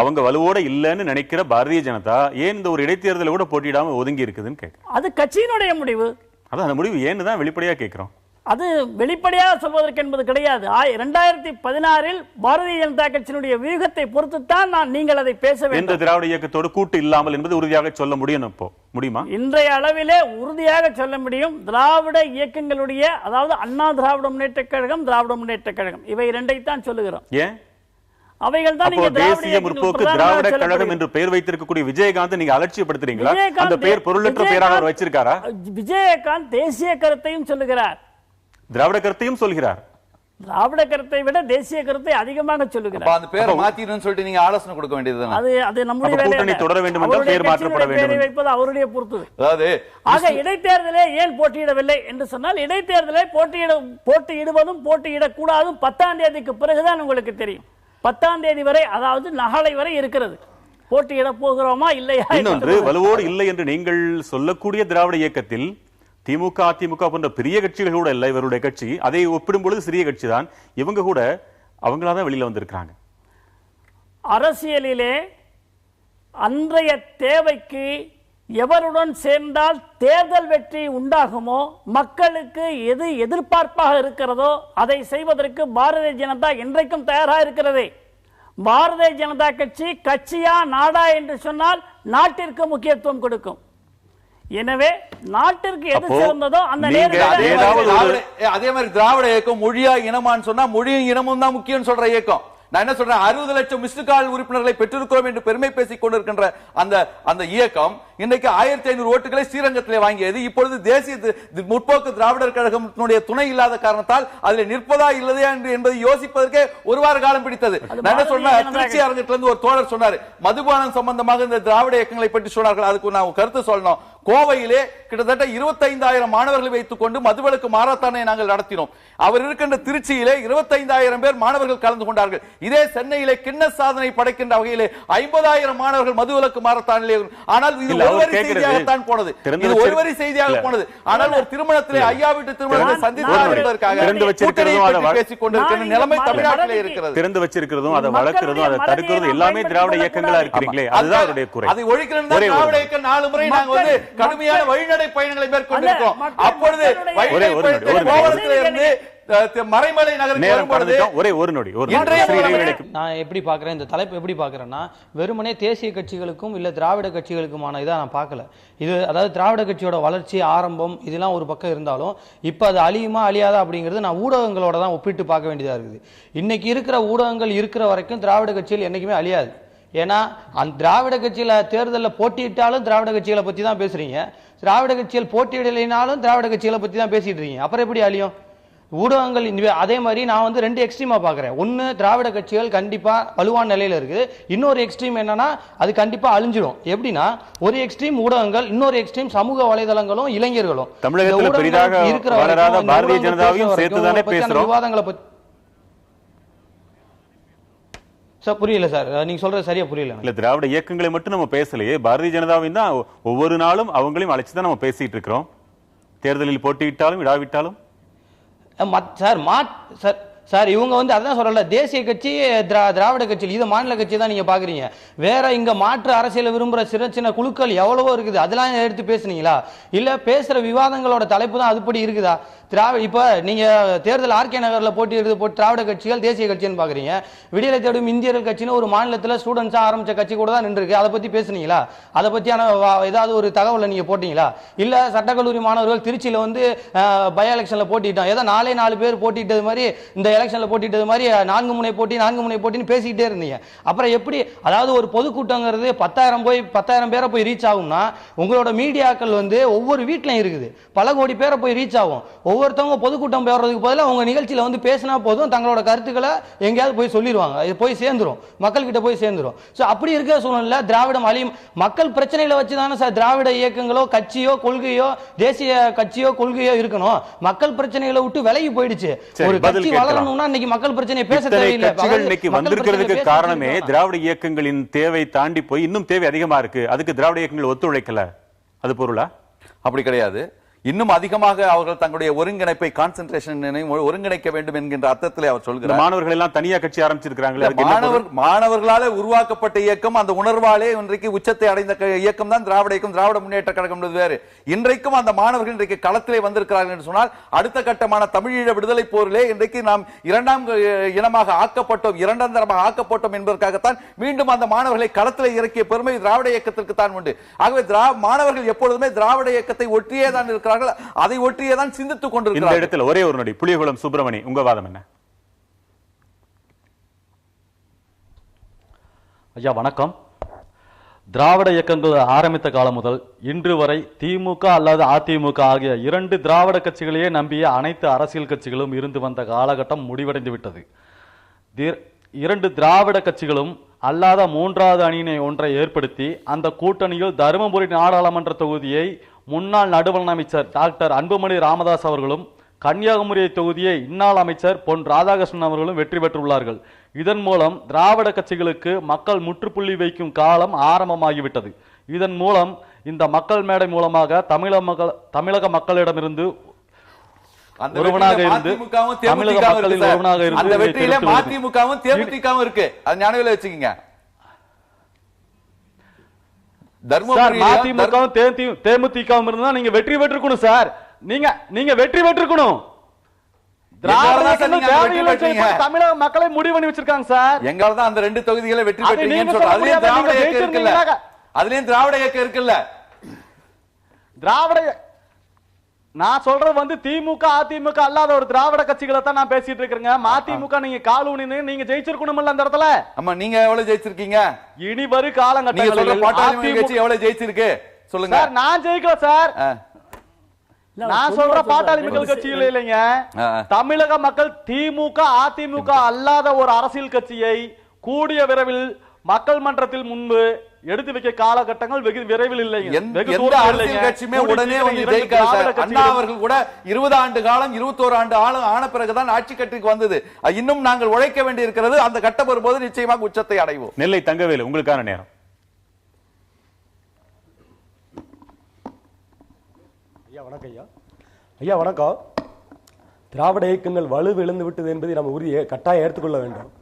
அவங்க வலுவோட இல்லன்னு நினைக்கிற பாரதிய ஜனதா ஏன் இந்த ஒரு இடைத்தேர்தலை கூட போட்டியிடாம ஒதுங்கி இருக்குதுன்னு கேட்க. அது கட்சியினுடைய முடிவு. அதான் அந்த முடிவு ஏன்னு தான் வெளிப்படையா கேட்கிறோம். அது வெளிப்படையாக சொல்வதற்கு என்பது கிடையாது. 2016 பாரதிய ஜனதா கட்சியினுடைய வியூகத்தை பொறுத்துத்தான் நீங்கள் அதை பேச வேண்டும். எந்த திராவிட இயக்கத்தோடு கூட்டு இல்லாமல் என்பது உறுதியாக சொல்ல முடியும். இப்போ முடியுமா? இன்றைய அளவிலே உறுதியாக சொல்ல முடியும். திராவிட இயக்கங்களுடைய, அதாவது அண்ணா திராவிட முன்னேற்ற கழகம், திராவிட முன்னேற்ற கழகம், இவை இரண்டைத்தான் சொல்லுகிறோம். ஏன் அவைகள் தான் தேசிய முற்போக்கு திராவிட கழகம் என்று பெயர் வைத்திருக்கக்கூடிய விஜயகாந்த் நீங்க அலட்சியப்படுத்துறீங்களா? அந்த பெயர் பொருளற்ற பெயராக அவர் வச்சிருக்காரா? விஜயகாந்த் தேசிய கருத்தையும் சொல்லுகிறார், திராவிட கருத்தையும் சொல்கிறார். திராவிட கருத்தை விட தேசிய கருத்தை அதிகமாக சொல்லுகிறார். அந்த பேரை மாத்திரன்னு சொல்லிட்டு நீங்க ஆலோசனை கொடுக்க வேண்டியது. அது நம்முடைய கூட்டணி தொடர வேண்டும் என்றால் பெயர் மாற்றப்பட வேண்டும் வைப்பது அவருடைய பொறுத்து. ஆக இடைத்தேர்தலே ஏன் போட்டியிடவில்லை என்று சொன்னால், இடைத்தேர்தலை போட்டியிடுவதும் போட்டியிடக்கூடாதும் 10ஆம் தேதிக்கு பிறகுதான் உங்களுக்கு தெரியும். 10ஆம் தேதி வரை, அதாவது நாளை வரை இருக்கிறது. போட்டியிட போகிறோமா இல்லையா? இன்னொன்று, வலுவோடு இல்லை என்று நீங்கள் சொல்லக்கூடிய திராவிட இயக்கத்தில் திமுக, அதிமுக போன்ற பெரிய கட்சிகள் கூட இல்லை. இவருடைய கட்சி அதை ஒப்பிடும் பொழுது சிறிய கட்சி தான். இவங்க கூட அவங்களாதான் வெளியில வந்திருக்கிறாங்க. அரசியலிலே அன்றைய தேவைக்கு எவருடன் சேர்ந்தால் தேர்தல் வெற்றி உண்டாகுமோ, மக்களுக்கு எது எதிர்பார்ப்பாக இருக்கிறதோ அதை செய்வதற்கு பாரதிய ஜனதா என்றைக்கும் தயாராக இருக்கிறது. பாரதிய ஜனதா கட்சி கட்சியா நாடா என்று சொன்னால் நாட்டிற்கு முக்கியத்துவம் கொடுக்கும். எனவே நாட்டிற்கு எது சிறந்ததோ அந்த அதே மாதிரி திராவிட இயக்கம் மொழியா இனமான்னு சொன்னா மொழியும் இனமும் தான் முக்கியம் சொல்ற இயக்கம். நான் என்ன சொல்றேன், 60 லட்சம் மிஸ்டு கால் உறுப்பினர்களை பெற்றிருக்கிறோம் என்று பெருமை பேசிக் கொண்டிருக்கின்ற அந்த இயக்கம் இன்றைக்கு 1500 ஓட்டுகளை ஸ்ரீரங்கத்திலே வாங்கியது. இப்பொழுது தேசிய முற்போக்கு திராவிடர் கழகத்தினுடைய துணை இல்லாத காரணத்தால் அதில் நிற்பதா இல்லையா என்பதை யோசிப்பதற்கே ஒரு வார காலம் பிடித்தது. நான் என்ன சொன்னேன், திருச்சி அரங்கத்திலிருந்து ஒரு தோழர் சொன்னார், மதுபானம் சம்பந்தமாக இந்த திராவிட இயக்கங்களை பற்றி சொன்னார்கள். அதுக்கு நான் கருத்து சொல்லணும். கோவையிலே கிட்டத்தட்ட 25,000 மாணவர்களை வைத்துக் கொண்டு மதுவிலக்கு மாரத்தானை நாங்கள் நடத்தினோம். அவர் இருக்கின்ற திருச்சியிலே 25,000 பேர் மாணவர்கள் கலந்து கொண்டார்கள். இதே சென்னையிலே கிண்ண சாதனை படைக்கின்ற வகையிலே 50,000 மாணவர்கள் மதுவிலக்கு மாரத்தானிலே. ஆனால் இது ஒருவரி செய்தியாகத்தான் போனது. இது ஒருவரி செய்தியாக போனது. ஆனால் ஒரு திருமணத்திலே ஐயா வீட்டு திருமணத்தை சந்தித்ததற்காக பேசிக் கொண்டிருக்கிற நிலைமை தமிழ்நாட்டிலே இருக்கிறது. திறந்து வச்சிருக்கிறதும் அதை வளர்க்கிறதும் அதை தடுக்கிறதும் எல்லாமே திராவிட இயக்கங்களா இருக்கிறீங்களே, அதுதான் அவருடைய குறை. அதை ஒழிக்கிறது திராவிட இயக்கம் 4 முறை நாங்க வந்து கடுமையான வழிநடை பயணங்களை மேற்கொண்டிருக்கிறோம். அப்பொழுது மறைமலை நகருக்கு ஒரே ஒரு நொடி நான் எப்படி பாக்குறேன், இந்த தலைப்பு எப்படி பாக்குறேன்னா, வெறுமனே தேசிய கட்சிகளுக்கும் இல்ல திராவிட கட்சிகளுக்குமான இதை நான் பார்க்கல. இது அதாவது திராவிட கட்சியோட வளர்ச்சி ஆரம்பம் இதெல்லாம் ஒரு பக்கம் இருந்தாலும் இப்ப அது அழியுமா அழியாதா அப்படிங்கிறது நான் ஊடகங்களோட தான் ஒப்பிட்டு பார்க்க வேண்டியதா இருக்குது. இன்னைக்கு இருக்கிற ஊடகங்கள் இருக்கிற வரைக்கும் திராவிட கட்சிகள் என்னைக்குமே அழியாது. ஏன்னா அந்த திராவிட கட்சியில தேர்தலில் போட்டியிட்டாலும் திராவிட கட்சிகளை பத்தி தான் பேசுறீங்க, திராவிட கட்சிகள் போட்டியிடலைனாலும் திராவிட கட்சிகளை பத்தி தான் பேசிட்டு இருக்கீங்க. அப்புறம் எப்படி அழியும் ஊடகங்கள்? அதே மாதிரி நான் வந்து 2 எக்ஸ்ட்ரீமா பாக்குறேன். ஒன்னு, திராவிட கட்சிகள் கண்டிப்பா வலுவான நிலையில இருக்குது. இன்னொரு எக்ஸ்ட்ரீம் என்னன்னா அது கண்டிப்பா அழிஞ்சிடும். எப்படின்னா, ஒரு எக்ஸ்ட்ரீம் ஊடகங்கள், இன்னொரு எக்ஸ்ட்ரீம் சமூக வலைதளங்களும் இளைஞர்களும். தமிழகத்தில் பெரிதாக வளராத பாரதிய ஜனதாவையும் சேர்த்துதானே பேசுறோம். விவாதங்களை பத்தி சார் புரியல சார், நீங்க சொல்றது சரியா புரியல. இல்ல, திராவிட இயக்கங்களை மட்டும் நம்ம பேசலையே, பாரதிய ஜனதாவையும் தான் ஒவ்வொரு நாளும் அவங்களையும் அழைச்சுதான் நம்ம பேசிட்டு இருக்கிறோம். தேர்தலில் போட்டியிட்டாலும் இடாவிட்டாலும் சார் இவங்க வந்து அதான் சொல்லல, தேசிய கட்சி திராவிட கட்சி இது மாநில கட்சி தான் நீங்க பாக்குறீங்க. வேற இங்க மாற்று அரசியல விரும்புற சின்ன சின்ன குழுக்கள் எவ்வளவோ இருக்குது, அதெல்லாம் எடுத்து பேசுனீங்களா? இல்ல பேசுற விவாதங்களோட தலைப்பு தான் அதுபடி இருக்குதா? இப்ப நீங்க தேர்தல் ஆர்கே நகர்ல போட்டி திராவிட கட்சிகள் தேசிய கட்சின்னு பாக்குறீங்க. விடுதலை தேடும் இந்தியர்கள் கட்சின்னு ஒரு மாநிலத்துல ஸ்டூடெண்ட்ஸா ஆரம்பிச்ச கட்சி கூட தான் நின்று இருக்கு. அதை பத்தி பேசுனீங்களா? அதை பத்தியான ஏதாவது ஒரு தகவலை நீங்க போட்டீங்களா? இல்ல சட்டக்கல்லூரி மாணவர்கள் திருச்சியில வந்து பை எலெக்ஷன்ல போட்டிட்டோம், ஏதோ 4 பேர் போட்டிட்டது மாதிரி, இந்த எலெக்ஷன்ல போட்டிட்டது மாதிரி 4 முனை போட்டின்னு பேசிக்கிட்டே இருந்தீங்க. அப்புறம் எப்படி? அதாவது ஒரு பொதுக்கூட்டங்கிறது 10,000 பேரை போய் ரீச் ஆகும்னா, உங்களோட மீடியாக்கள் வந்து ஒவ்வொரு வீட்லயும் இருக்குது, பல கோடி பேரை போய் ரீச் ஆகும். ஒவ்வொருத்தவங்க பொதுக்கூட்டம் போடுறதுக்கு பதிலாக உங்க நிகழ்ச்சியில வந்து பேசினா போதும், தங்களோட கருத்துக்களை எங்கேயாவது போய் சொல்லிடுவாங்க, இது போய் சேர்ந்துரும், மக்கள் கிட்ட போய் சேர்ந்துரும். சோ அப்படி இருக்கிற சூழ்நிலை திராவிடம் அழியும். மக்கள் பிரச்சனைகளை வச்சுதானே சார் திராவிட இயக்கங்களோ கட்சியோ கொள்கையோ தேசிய கட்சியோ கொள்கையோ இருக்கணும். மக்கள் பிரச்சனைகளை விட்டு விலகி போயிடுச்சு. ஒரு கட்சி வளரணும்னா இன்னைக்கு மக்கள் பிரச்சனையை பேச தேவையில்லை. இன்னைக்கு வந்திருக்கிறதுக்கு காரணமே திராவிட இயக்கங்களின் தேவை தாண்டி போய் இன்னும் தேவை அதிகமா இருக்கு, அதுக்கு திராவிட இயக்கங்கள் ஒத்துழைக்கல, அது பொருளா? அப்படி கிடையாது. இன்னும் அதிகமாக அவர்கள் தங்களுடைய ஒருங்கிணைப்பை ஒருங்கிணைக்க வேண்டும் என்கின்ற அர்த்தத்தில் அவர் சொல்கிறார். மாணவர்கள் எல்லாம் தனியா கட்சி ஆரம்பிச்சிருக்காங்களே, மாணவர்களால் உருவாக்கப்பட்ட இயக்கம், அந்த உணர்வாலே இன்றைக்கு உச்சத்தை அடைந்த இயக்கம் தான் திராவிட இயக்கம், திராவிட முன்னேற்ற கழகம் வேறு. இன்றைக்கும் அந்த மாணவர்கள் இன்றைக்கு களத்திலே வந்திருக்கிறார்கள் என்று சொன்னால், அடுத்த கட்டமான தமிழீழ விடுதலை போரிலே இன்றைக்கு நாம் 2ஆம் இனமாக ஆக்கப்பட்டோம், 2ஆம் தரமாக ஆக்கப்பட்டோம் என்பதற்காகத்தான் மீண்டும் அந்த மாணவர்களை களத்திலே இறக்கிய பெருமை திராவிட இயக்கத்திற்கு தான் உண்டு. ஆகவே மாணவர்கள் எப்பொழுதுமே திராவிட இயக்கத்தை ஒற்றியே தான் இருக்கிறார்கள், அதை ஒற்றியே தான் சிந்தித்துக் கொண்டிருக்கிறார்கள். இந்த இடத்துல ஒரே ஒரு நொடி, புலியகுளம் சுப்பிரமணி, உங்க வாதம் என்ன? ஐயா வணக்கம். திராவிட இயக்கங்கள் ஆரம்பித்த காலம் முதல் இன்று வரை திமுக அல்லது அதிமுக ஆகிய 2 திராவிட கட்சிகளையே நம்பிய அனைத்து அரசியல் கட்சிகளும் இருந்து வந்த காலகட்டம் முடிவடைந்து விட்டது. 2 திராவிட கட்சிகளும் அல்லாத 3வது அணியினை ஒன்றை ஏற்படுத்தி அந்த கூட்டணியில் தருமபுரி நாடாளுமன்ற தொகுதியை முன்னாள் நடுவண் அமைச்சர் டாக்டர் அன்புமணி ராமதாஸ் அவர்களும் கன்னியாகுமரி தொகுதியை இந்நாள் அமைச்சர் பொன் ராதாகிருஷ்ணன் அவர்களும் வெற்றி பெற்றுள்ளார்கள். இதன் மூலம் திராவிட கட்சிகளுக்கு மக்கள் முற்றுப்புள்ளி வைக்கும் காலம் ஆரம்பமாகிவிட்டது. இதன் மூலம் இந்த மக்கள் மேடை மூலமாக தமிழக மக்களிடமிருந்து ஒருவனாக இருந்து தமிழக மக்களில் ஒருவனாக இருந்து அந்த வெற்றியில மதிமுகவும் தேமுதிகவும் இருக்கு, அது ஞாபகத்துல வச்சுக்கீங்க. மதிமுகவும் தேமுதிகவும் இருந்தா நீங்க வெற்றி பெற்றிருக்கணும் சார். நீங்க வெற்றி பெற்றிருக்கணும். தமிழக மக்களை முடிவு பண்ணி வச்சிருக்காங்க சார். எங்களால தான் அந்த 2 தொகுதிகளை வெற்றி பெற்றீங்கன்னு சொல்றாங்க. அதுலயும் திராவிட இயக்கம் இருக்குல்ல, அதுலயும் திராவிட இயக்கம் இருக்குல்ல. திராவிட நான் சொல்றது வந்து திமுக அதிமுக அல்லாத ஒரு திராவிட கட்சிகளை தான் நான் பேசிட்டு இருக்கேங்க. மதிமுக நீங்க காலூனி நீங்க ஜெயிச்சிருக்கணும்ல அந்த இடத்துல. ஆமா, நீங்க எவ்வளவு ஜெயிச்சிருக்கீங்க? இனி வரும் காலங்கட்டங்களில் பாட்டாளி கட்சி எவ்வளவு ஜெயிச்சிருக்கு சொல்லுங்க சார். நான் ஜெயிக்கல சார், நான் சொல்ற பாட்டாளி மக்கள் கட்சியில் இல்லைங்க. தமிழக மக்கள் திமுக அதிமுக அல்லாத ஒரு அரசியல் கட்சியை கூடிய விரைவில் மக்கள் மன்றத்தில் முன்பு எடுத்து வைக்க காலகட்டங்கள் வெகு விரைவில் இல்லைங்க. எந்த அரசியல் கட்சியுமே உடனே வந்து ஜெயிக்காது. அண்ணா அவர்கள் கூட 20 ஆண்டு காலம் 21 ஆண்டு ஆன பிறகுதான் ஆட்சி கட்டுக்கு வந்தது. இன்னும் நாங்கள் உழைக்க வேண்டி இருக்கிறது. அந்த கட்டம் வரும்போது நிச்சயமாக உச்சத்தை அடைவோம். நெல்லை தங்கவேலு, உங்களுக்கான நேரம். ஐயா வணக்கம். ஐயா வணக்கம். திராவிட இயக்கங்கள் வலுவிழந்து விட்டது என்பதை நம்ம உறுதியை கட்டாயம் ஏற்றுக்கொள்ள வேண்டும்.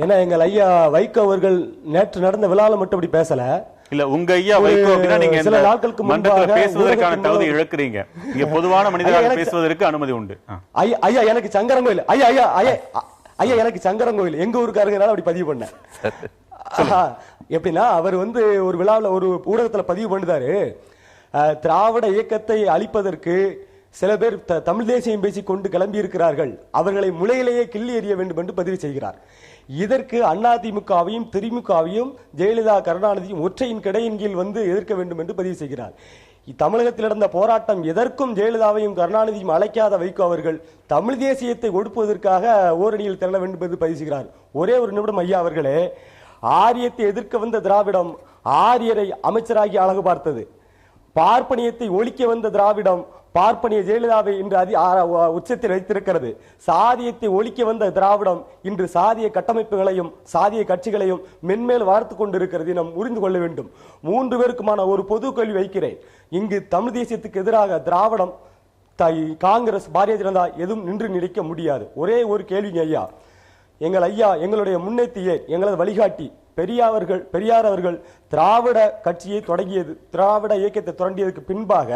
ஏன்னா எங்கள் ஐயா வைகோ அவர்கள் நேற்று நடந்த விழாவில் மட்டும் அப்படி பேசல. இல்ல உங்க ஐயா வைகோ அப்படினா நீங்க சில நாட்களுக்கு முன்பாக பேசுவதற்கான தகுதி இழக்கிறீங்க. இங்க பொதுவான மனிதர்கள் பேசுவதற்கு அனுமதி உண்டு. ஐயா எனக்கு சங்கரங்கோயில் ஐயா எனக்கு சங்கரங்கோயில் எங்க ஊருக்காரங்கனால அப்படி பதிவு பண்ண. எப்படின்னா அவர் வந்து ஒரு விழாவில் ஒரு ஊடகத்தில் பதிவு பண்ணுதாரு, திராவிட இயக்கத்தை அழிப்பதற்கு சில பேர் தமிழ் தேசியம் பேசிக் கொண்டு கிளம்பி இருக்கிறார்கள், அவர்களை முளையிலேயே கிள்ளி எறிய வேண்டும் என்று பதிவு செய்கிறார். இதற்கு அதிமுகவையும் திமுகவையும் ஜெயலலிதா கருணாநிதியும் ஒற்றையின் கிடையின் கீழ் வந்து எதிர்க்க வேண்டும் என்று பதிவு செய்கிறார். தமிழகத்தில் நடந்த போராட்டம் எதற்கும் ஜெயலலிதாவையும் கருணாநிதியும் அழைக்காத வைகோ அவர்கள் தமிழ் தேசியத்தை ஒடுப்புவதற்காக ஓரணியில் திரள வேண்டும் என்று பதிவு செய்கிறார். ஒரே ஒரு நிமிடம் ஐயா அவர்களே, ஆரியத்தை எதிர்க்க வந்த திராவிடம் ஆரியரை அமைச்சராகி அழகு பார்த்தது. பார்ப்பனியத்தை ஒழிக்க வந்த திராவிடம் பார்ப்பனிய ஜெயலலிதாவை இன்று உச்சத்தில் வைத்திருக்கிறது. சாதியத்தை ஒழிக்க வந்த திராவிடம் இன்று சாதிய கட்டமைப்புகளையும் சாதிய கட்சிகளையும் மென்மேல் வார்த்து கொண்டிருக்கிறது. நாம் புரிந்து கொள்ள வேண்டும். 3 பேருக்குமான ஒரு பொது கேள்வி வைக்கிறேன். இங்கு தமிழ் தேசியத்துக்கு எதிராக திராவிடம், காங்கிரஸ், பாரதிய ஜனதா எதுவும் நின்று நிற்க முடியாது. ஒரே ஒரு கேள்விங்க ஐயா, எங்கள் ஐயா எங்களுடைய முன்னேற்றியே எங்களது வழிகாட்டி பெரியார் அவர்கள் திராவிட கட்சியை தொடங்கியது, திராவிட இயக்கத்தை தொடங்கியதுக்கு பின்பாக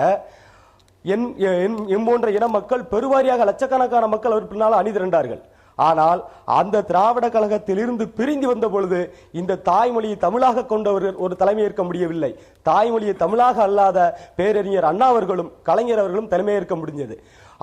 எம் போன்ற இன மக்கள் பெருவாரியாக லட்சக்கணக்கான மக்கள் அவர் பின்னால் அணிதிரண்டார்கள். ஆனால் அந்த திராவிட கழகத்தில் இருந்து பிரிந்து வந்த பொழுது இந்த தாய்மொழியை தமிழாக கொண்டவர் ஒரு தலைமையேற்க முடியவில்லை. தாய்மொழியை தமிழாக அல்லாத பேரறிஞர் அண்ணா அவர்களும் கலைஞர் அவர்களும் தலைமையேற்க முடிஞ்சது.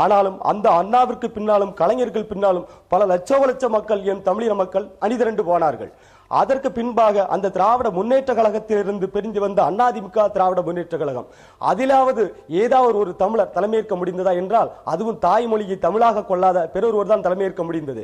ஆனாலும் அந்த அண்ணாவிற்கு பின்னாலும் கலைஞர்கள் பின்னாலும் பல லட்ச மக்கள் என் தமிழின மக்கள் அணிதிரண்டு போனார்கள். அதற்கு பின்பாக அந்த திராவிட முன்னேற்ற கழகத்திலிருந்து பிரிந்து வந்த அதிமுக திராவிட முன்னேற்ற கழகம், அதிலாவது ஏதாவது ஒரு தமிழர் தலைமையேற்க முடிந்ததா என்றால் அதுவும் தாய்மொழியை தமிழாக கொள்ளாத பெருவர் தான் தலைமையேற்க முடிந்தது.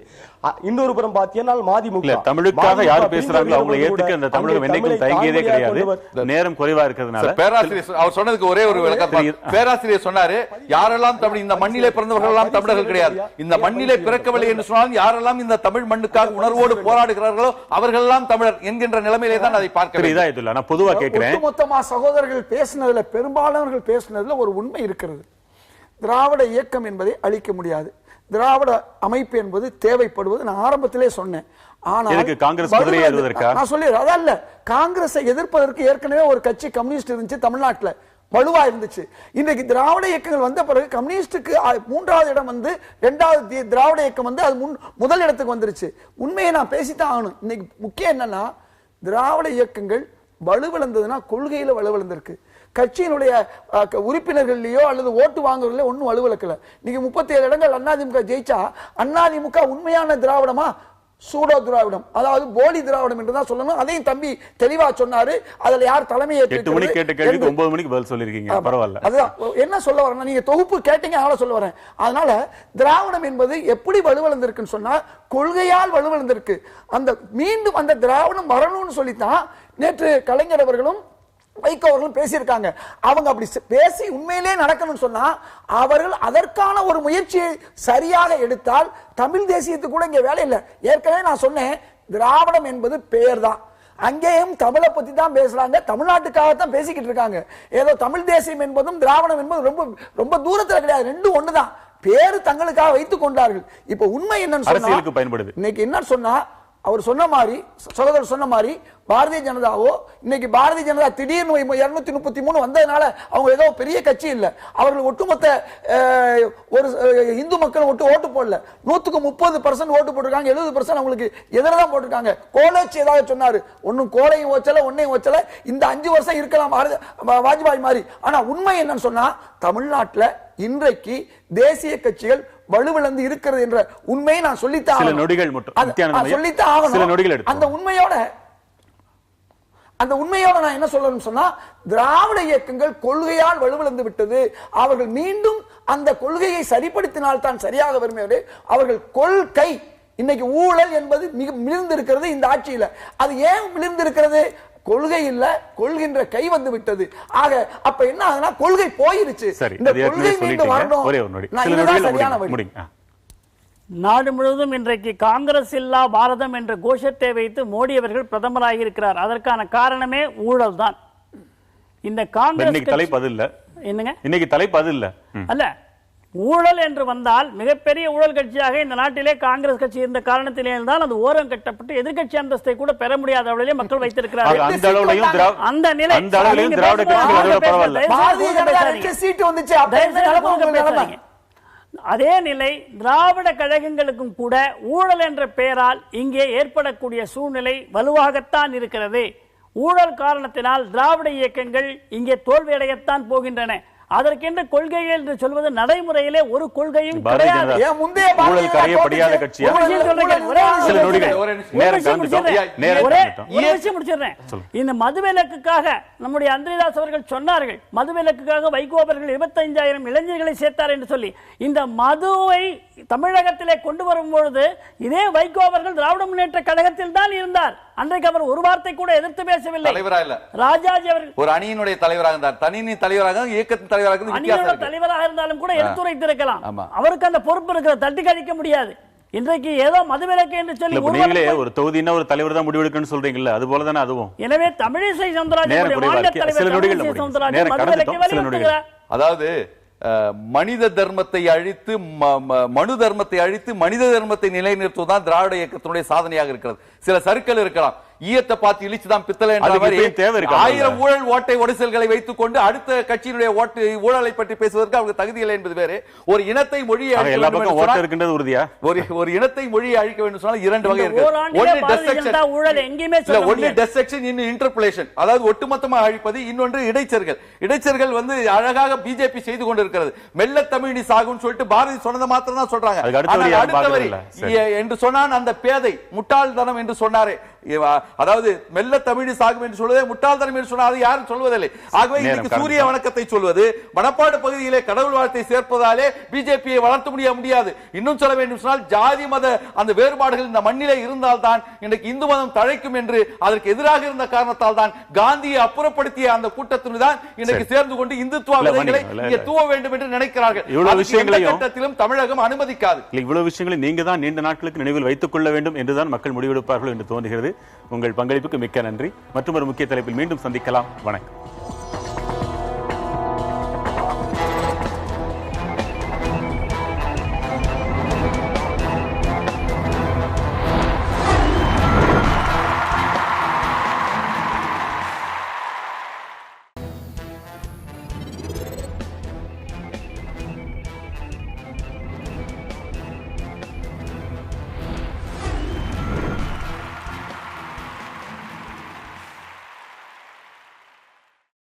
இன்னொரு புறம் பார்த்தீங்கன்னா மதிமுக தமிழுக்காக யார் பேசுறாங்களோ அவங்களை ஏத்துக்க அந்த தமிழகம் என்னைக்கும் தயங்கியதே கிடையாது. நேரம் குறைவா இருக்கிறதுனால பேராசிரியர் அவர் சொன்னதுக்கு ஒரே ஒரு விளக்கம். பேராசிரியர் சொன்னாரு, யாரெல்லாம் தமிழ் இந்த மண்ணிலே பிறந்தவர்கள் எல்லாம் தமிழர்கள் கிடையாது, இந்த மண்ணிலே பிறக்கவில்லை என்று சொன்னால் யாரெல்லாம் இந்த தமிழ் மண்ணுக்காக உணர்வோடு போராடுகிறார்களோ அவர்கள் தமிழர் என்கின்ற நிலைமையிலே தான் அதை பார்க்க. நான் பொதுவா கேட்கிறேன், ஒட்டுமொத்தமா சகோதரர்கள் பேசினதுல பெரும்பாலானவர்கள் பேசினதுல ஒரு உண்மை இருக்கிறது. திராவிட இயக்கம் என்பதை அழிக்க முடியாது, திராவிட அமைப்பு என்பது தேவைப்படுவது நான் ஆரம்பத்திலே சொன்னேன். ஆனால் காங்கிரஸ் நான் சொல்லிடுறேன், அதல்ல காங்கிரஸை எதிர்ப்பதற்கு ஏற்கனவே ஒரு கட்சி கம்யூனிஸ்ட் இருந்துச்சு தமிழ்நாட்டில், வலுவா இருந்துச்சு. இன்றைக்கு திராவிட இயக்கங்கள் வந்த பிறகு கம்யூனிஸ்டுக்கு 3வது இடம் வந்து 2வது திராவிட இயக்கம் வந்து அது முதல் இடத்துக்கு வந்துருச்சு. உண்மையை நான் பேசித்தான் ஆகணும். இன்னைக்கு முக்கியம் என்னன்னா, திராவிட இயக்கங்கள் வலுவிழந்ததுன்னா கொள்கையில வலுவிழந்திருக்கு, கட்சியினுடைய உறுப்பினர்கள்லயோ அல்லது ஓட்டு வாங்குறதுல ஒன்னும் வலுவிழக்கல. இன்னைக்கு 37 இடங்கள் அதிமுக ஜெயிச்சா அதிமுக உண்மையான திராவிடமா சூடோ திராவிடம், அதாவது போலி திராவிடம் என்றுதான் சொல்லணும். அதையும் தம்பி தெளிவா சொன்னாரு. அதுல யார் தலைமை 8 மணிக்கு கேட்ட கேள்விக்கு 9 மணிக்கு பதில் சொல்லிருக்கீங்க, பரவாயில்ல. அதுதான் என்ன சொல்ல வரேன், நீங்க தொகுப்பு கேட்டீங்க அதனால சொல்ல வரேன். அதனால திராவிடம் என்பது எப்படி வலுவிழந்திருக்குன்னு சொன்னா கொள்கையால் வலுவிழந்திருக்கு. அந்த மீண்டும் அந்த திராவிடம் வரணும்னு சொல்லித்தான் நேற்று கலைஞர் அவர்களும் வைகோ அவர்களும் பேசியிருக்காங்க. அவங்க அப்படி பேசி உண்மையிலே நடக்கணும்னு சொன்னா அவர்கள் அதற்கான ஒரு முயற்சியை சரியாக எடுத்தால் தமிழ் தேசியத்துக்கு கூட இங்க வேலை இல்லை. ஏற்கனவே நான் சொன்னேன், திராவிடம் என்பது பெயர் தான். அங்கேயும் தமிழை பத்தி தான் பேசுறாங்க, தமிழ்நாட்டுக்காகத்தான் பேசிக்கிட்டு இருக்காங்க. ஏதோ தமிழ் தேசியம் என்பதும் திராவிடம் என்பதும் ரொம்ப ரொம்ப தூரத்துல கிடையாது, ரெண்டும் ஒண்ணுதான். பேரு தங்களுக்காக வைத்துக் கொண்டார்கள். இப்ப உண்மை என்னன்னு சொன்னா பயன்படுது. இன்னைக்கு என்ன சொன்னா, அவர் சொன்ன மாதிரி சகோதரர் சொன்ன மாதிரி பாரதிய ஜனதாவோ இன்னைக்கு பாரதிய ஜனதா திடீர்னு 233 வந்ததுனால அவங்க ஏதோ பெரிய கட்சி இல்ல, அவர்கள் ஒட்டுமொத்த ஒரு இந்து மக்கள் ஓட்டு போடல, 130% ஓட்டு போட்டிருக்காங்க, 70% அவங்களுக்கு எதிராக போட்டிருக்காங்க. கோலேச்சு ஏதாவது சொன்னாரு, ஒன்னும் கோலையும் ஓச்சல ஒன்னையும் ஓச்சல, இந்த 5 வருஷம் இருக்கலாம் வாஜ்பாய் மாதிரி. ஆனா உண்மை என்னன்னு சொன்னா தமிழ்நாட்டில் இன்றைக்கு தேசிய கட்சிகள் வலுவிழந்து இருக்கிறது என்ற உண்மையை நான் சொல்லித்தான் அந்த உண்மையோட நான் என்ன சொல்லணும்னு சொன்னா, திராவிட இயக்கங்கள் கொள்கையால் வலுவிழந்து விட்டது. அவர்கள் மீண்டும் அந்த கொள்கையை சரிப்படுத்தினால் தான் சரியாக வரும். அவர்கள் கொள்கை இன்னைக்கு ஊழல் என்பது மிக மிளிர்ந்திருக்கிறது இந்த ஆட்சியில. அது ஏன் மிளிர்ந்திருக்கிறது? கொள்கை இல்ல, கொள்கின்ற கை வந்து விட்டது. ஆக அப்ப என்ன ஆகுனா கொள்கை போயிருச்சு. இந்த கொள்கை மீண்டு வரணும். இதுதான் சரியான வழி. நாடு முழுவதும் இன்றைக்கு காங்கிரஸ் இல்லா பாரதம் என்ற கோஷத்தை வைத்து மோடி அவர்கள் பிரதமராக இருக்கிறார். அதற்கான காரணமே ஊழல் தான். இந்த காங்கிரஸ் தலைப்பு அது இல்ல. என்னங்க இன்னைக்கு தலைப்பு அது இல்ல. அல்ல, ஊழல் என்று வந்தால் மிகப்பெரிய ஊழல் கட்சியாக இந்த நாட்டிலே காங்கிரஸ் கட்சி இருந்த காரணத்திலே தான் அது ஓரம் கட்டப்பட்டு எதிர்கட்சி அந்தஸ்தை கூட பெற முடியாத அளவிலே மக்கள் வைத்திருக்கிறார்கள். அந்த நிலை அதே நிலை திராவிட கழகங்களுக்கும் கூட ஊழல் என்ற பெயரால் இங்கே ஏற்படக்கூடிய சூழ்நிலை வலுவாகத்தான் இருக்கிறது. ஊழல் காரணத்தினால் திராவிட இயக்கங்கள் இங்கே தோல்வியடையத்தான் போகின்றன. அதற்கென்று கொள்கைகள் என்று சொல்வது நடைமுறையிலே ஒரு கொள்கையும் கிடையாது. இந்த மதுவிலக்குக்காக நம்முடைய அந்திரிதாஸ் அவர்கள் சொன்னார்கள், மதுவிலக்குக்காக வைகோ அவர்கள் 25,000 இளைஞர்களை சேர்த்தார் என்று சொல்லி. இந்த மதுவை தமிழகத்திலே கொண்டு வரும் பொழுது இதே வைகோ அவர்கள் திராவிட முன்னேற்ற கழகத்தில் தான் இருந்தார். அன்றைக்கு அவர் ஒரு வார்த்தை கூட எதிர்த்து பேசவில்லை. ராஜாஜி அவர்கள் ஒரு அணியினுடைய தலைவராக இருந்தார், தனி தலைவராக, இயக்கத்தின் தலைவராக இருந்தாலும் கூட எடுத்துரைத்திருக்கலாம். அவருக்கு அந்த பொறுப்பு இருக்கிற, தட்டி கழிக்க முடியாது. இன்றைக்கு ஏதோ மதுவிலக்கு என்று சொல்லி நீங்களே ஒரு தொகுதினா ஒரு தலைவர் தான் முடிவெடுக்கணும்னு சொல்றீங்கல்ல, அது போல தானே அதுவும். எனவே தமிழிசை சவுந்தரராஜனுடைய மாநில தலைவர் மதுவிலக்கை, அதாவது மனித தர்மத்தை அழித்து மனு தர்மத்தை அழித்து மனித தர்மத்தை நிலைநிறுத்துவதுதான் திராவிட இயக்கத்தினுடைய சாதனையாக இருக்கிறது. சில சறுக்கல் இருக்கலாம், ஈயத்தை பார்த்து இழிச்சுதான் பித்தளை என்ற மாதிரி 1000 ஊழல் ஓட்டை ஒடிசல்களை வைத்துக் கொண்டு அடுத்த கட்சியினுடைய ஊழலை பற்றி பேசுவதற்கு அவங்க தகுதி இல்லை என்பது வேறு. ஒரு இனத்தை மொழியை ஒரு இனத்தை மொழியை அழிக்க வேண்டும் சொன்னால் 2 வகை இருக்கு. ஒன்று டெசெக்ஷன், இன்னும் இன்டர்பிளேஷன், அதாவது ஒட்டுமொத்தமாக அழிப்பது. இன்னொன்று இடைச்சர்கள். இடைச்சர்கள் வந்து அழகாக பிஜேபி செய்து கொண்டிருக்கிறது. மெல்ல தமிழி சாகுன்னு சொல்லிட்டு பாரதி சொன்னதை மாத்திரம் தான் சொல்றாங்க. அடுத்தவரை என்று சொன்னான் அந்த பேதை முட்டாள்தனம் என்று சொன்னாரே, அதாவது மெல்ல தமிழி சாகும் என்று சொல்வதே முட்டாள்தனம் என்று சொன்னால் யாரும் சொல்வதில்லை. ஆகவே இன்னைக்கு சூரிய வணக்கத்தை சொல்வது, மணப்பாடு பகுதியிலே கடவுள் வாழ்த்தை சேர்ப்பதாலே பிஜேபியை வளர்த்து முடியாது. இன்னும் சொல்ல வேண்டும் சொன்னால் ஜாதி மத அந்த வேறுபாடுகள் இந்த மண்ணிலே இருந்தால்தான் இன்றைக்கு இந்து மதம் தழைக்கும் என்று அதற்கு எதிராக இருந்த காரணத்தால் தான் காந்தியை அப்புறப்படுத்திய அந்த கூட்டத்தினர் தான் இன்றைக்கு சேர்ந்து கொண்டு இந்துத்துவ விதைகளை இங்கே தூவ வேண்டும் என்று நினைக்கிறார்கள். இவ்வளவு விஷயங்களையும் தமிழகம் அனுமதிக்காது. இவ்வளவு விஷயங்களை நீங்க தான் நீண்ட நாட்களுக்கு நினைவில் வைத்துக் கொள்ள வேண்டும் என்றுதான் மக்கள் முடிவெடுப்பார்கள் என்று தோன்றுகிறது. உங்கள் பங்களிப்புக்கு மிக்க நன்றி. மற்றும் ஒரு முக்கிய தலைப்பில் மீண்டும் சந்திக்கலாம். வணக்கம்.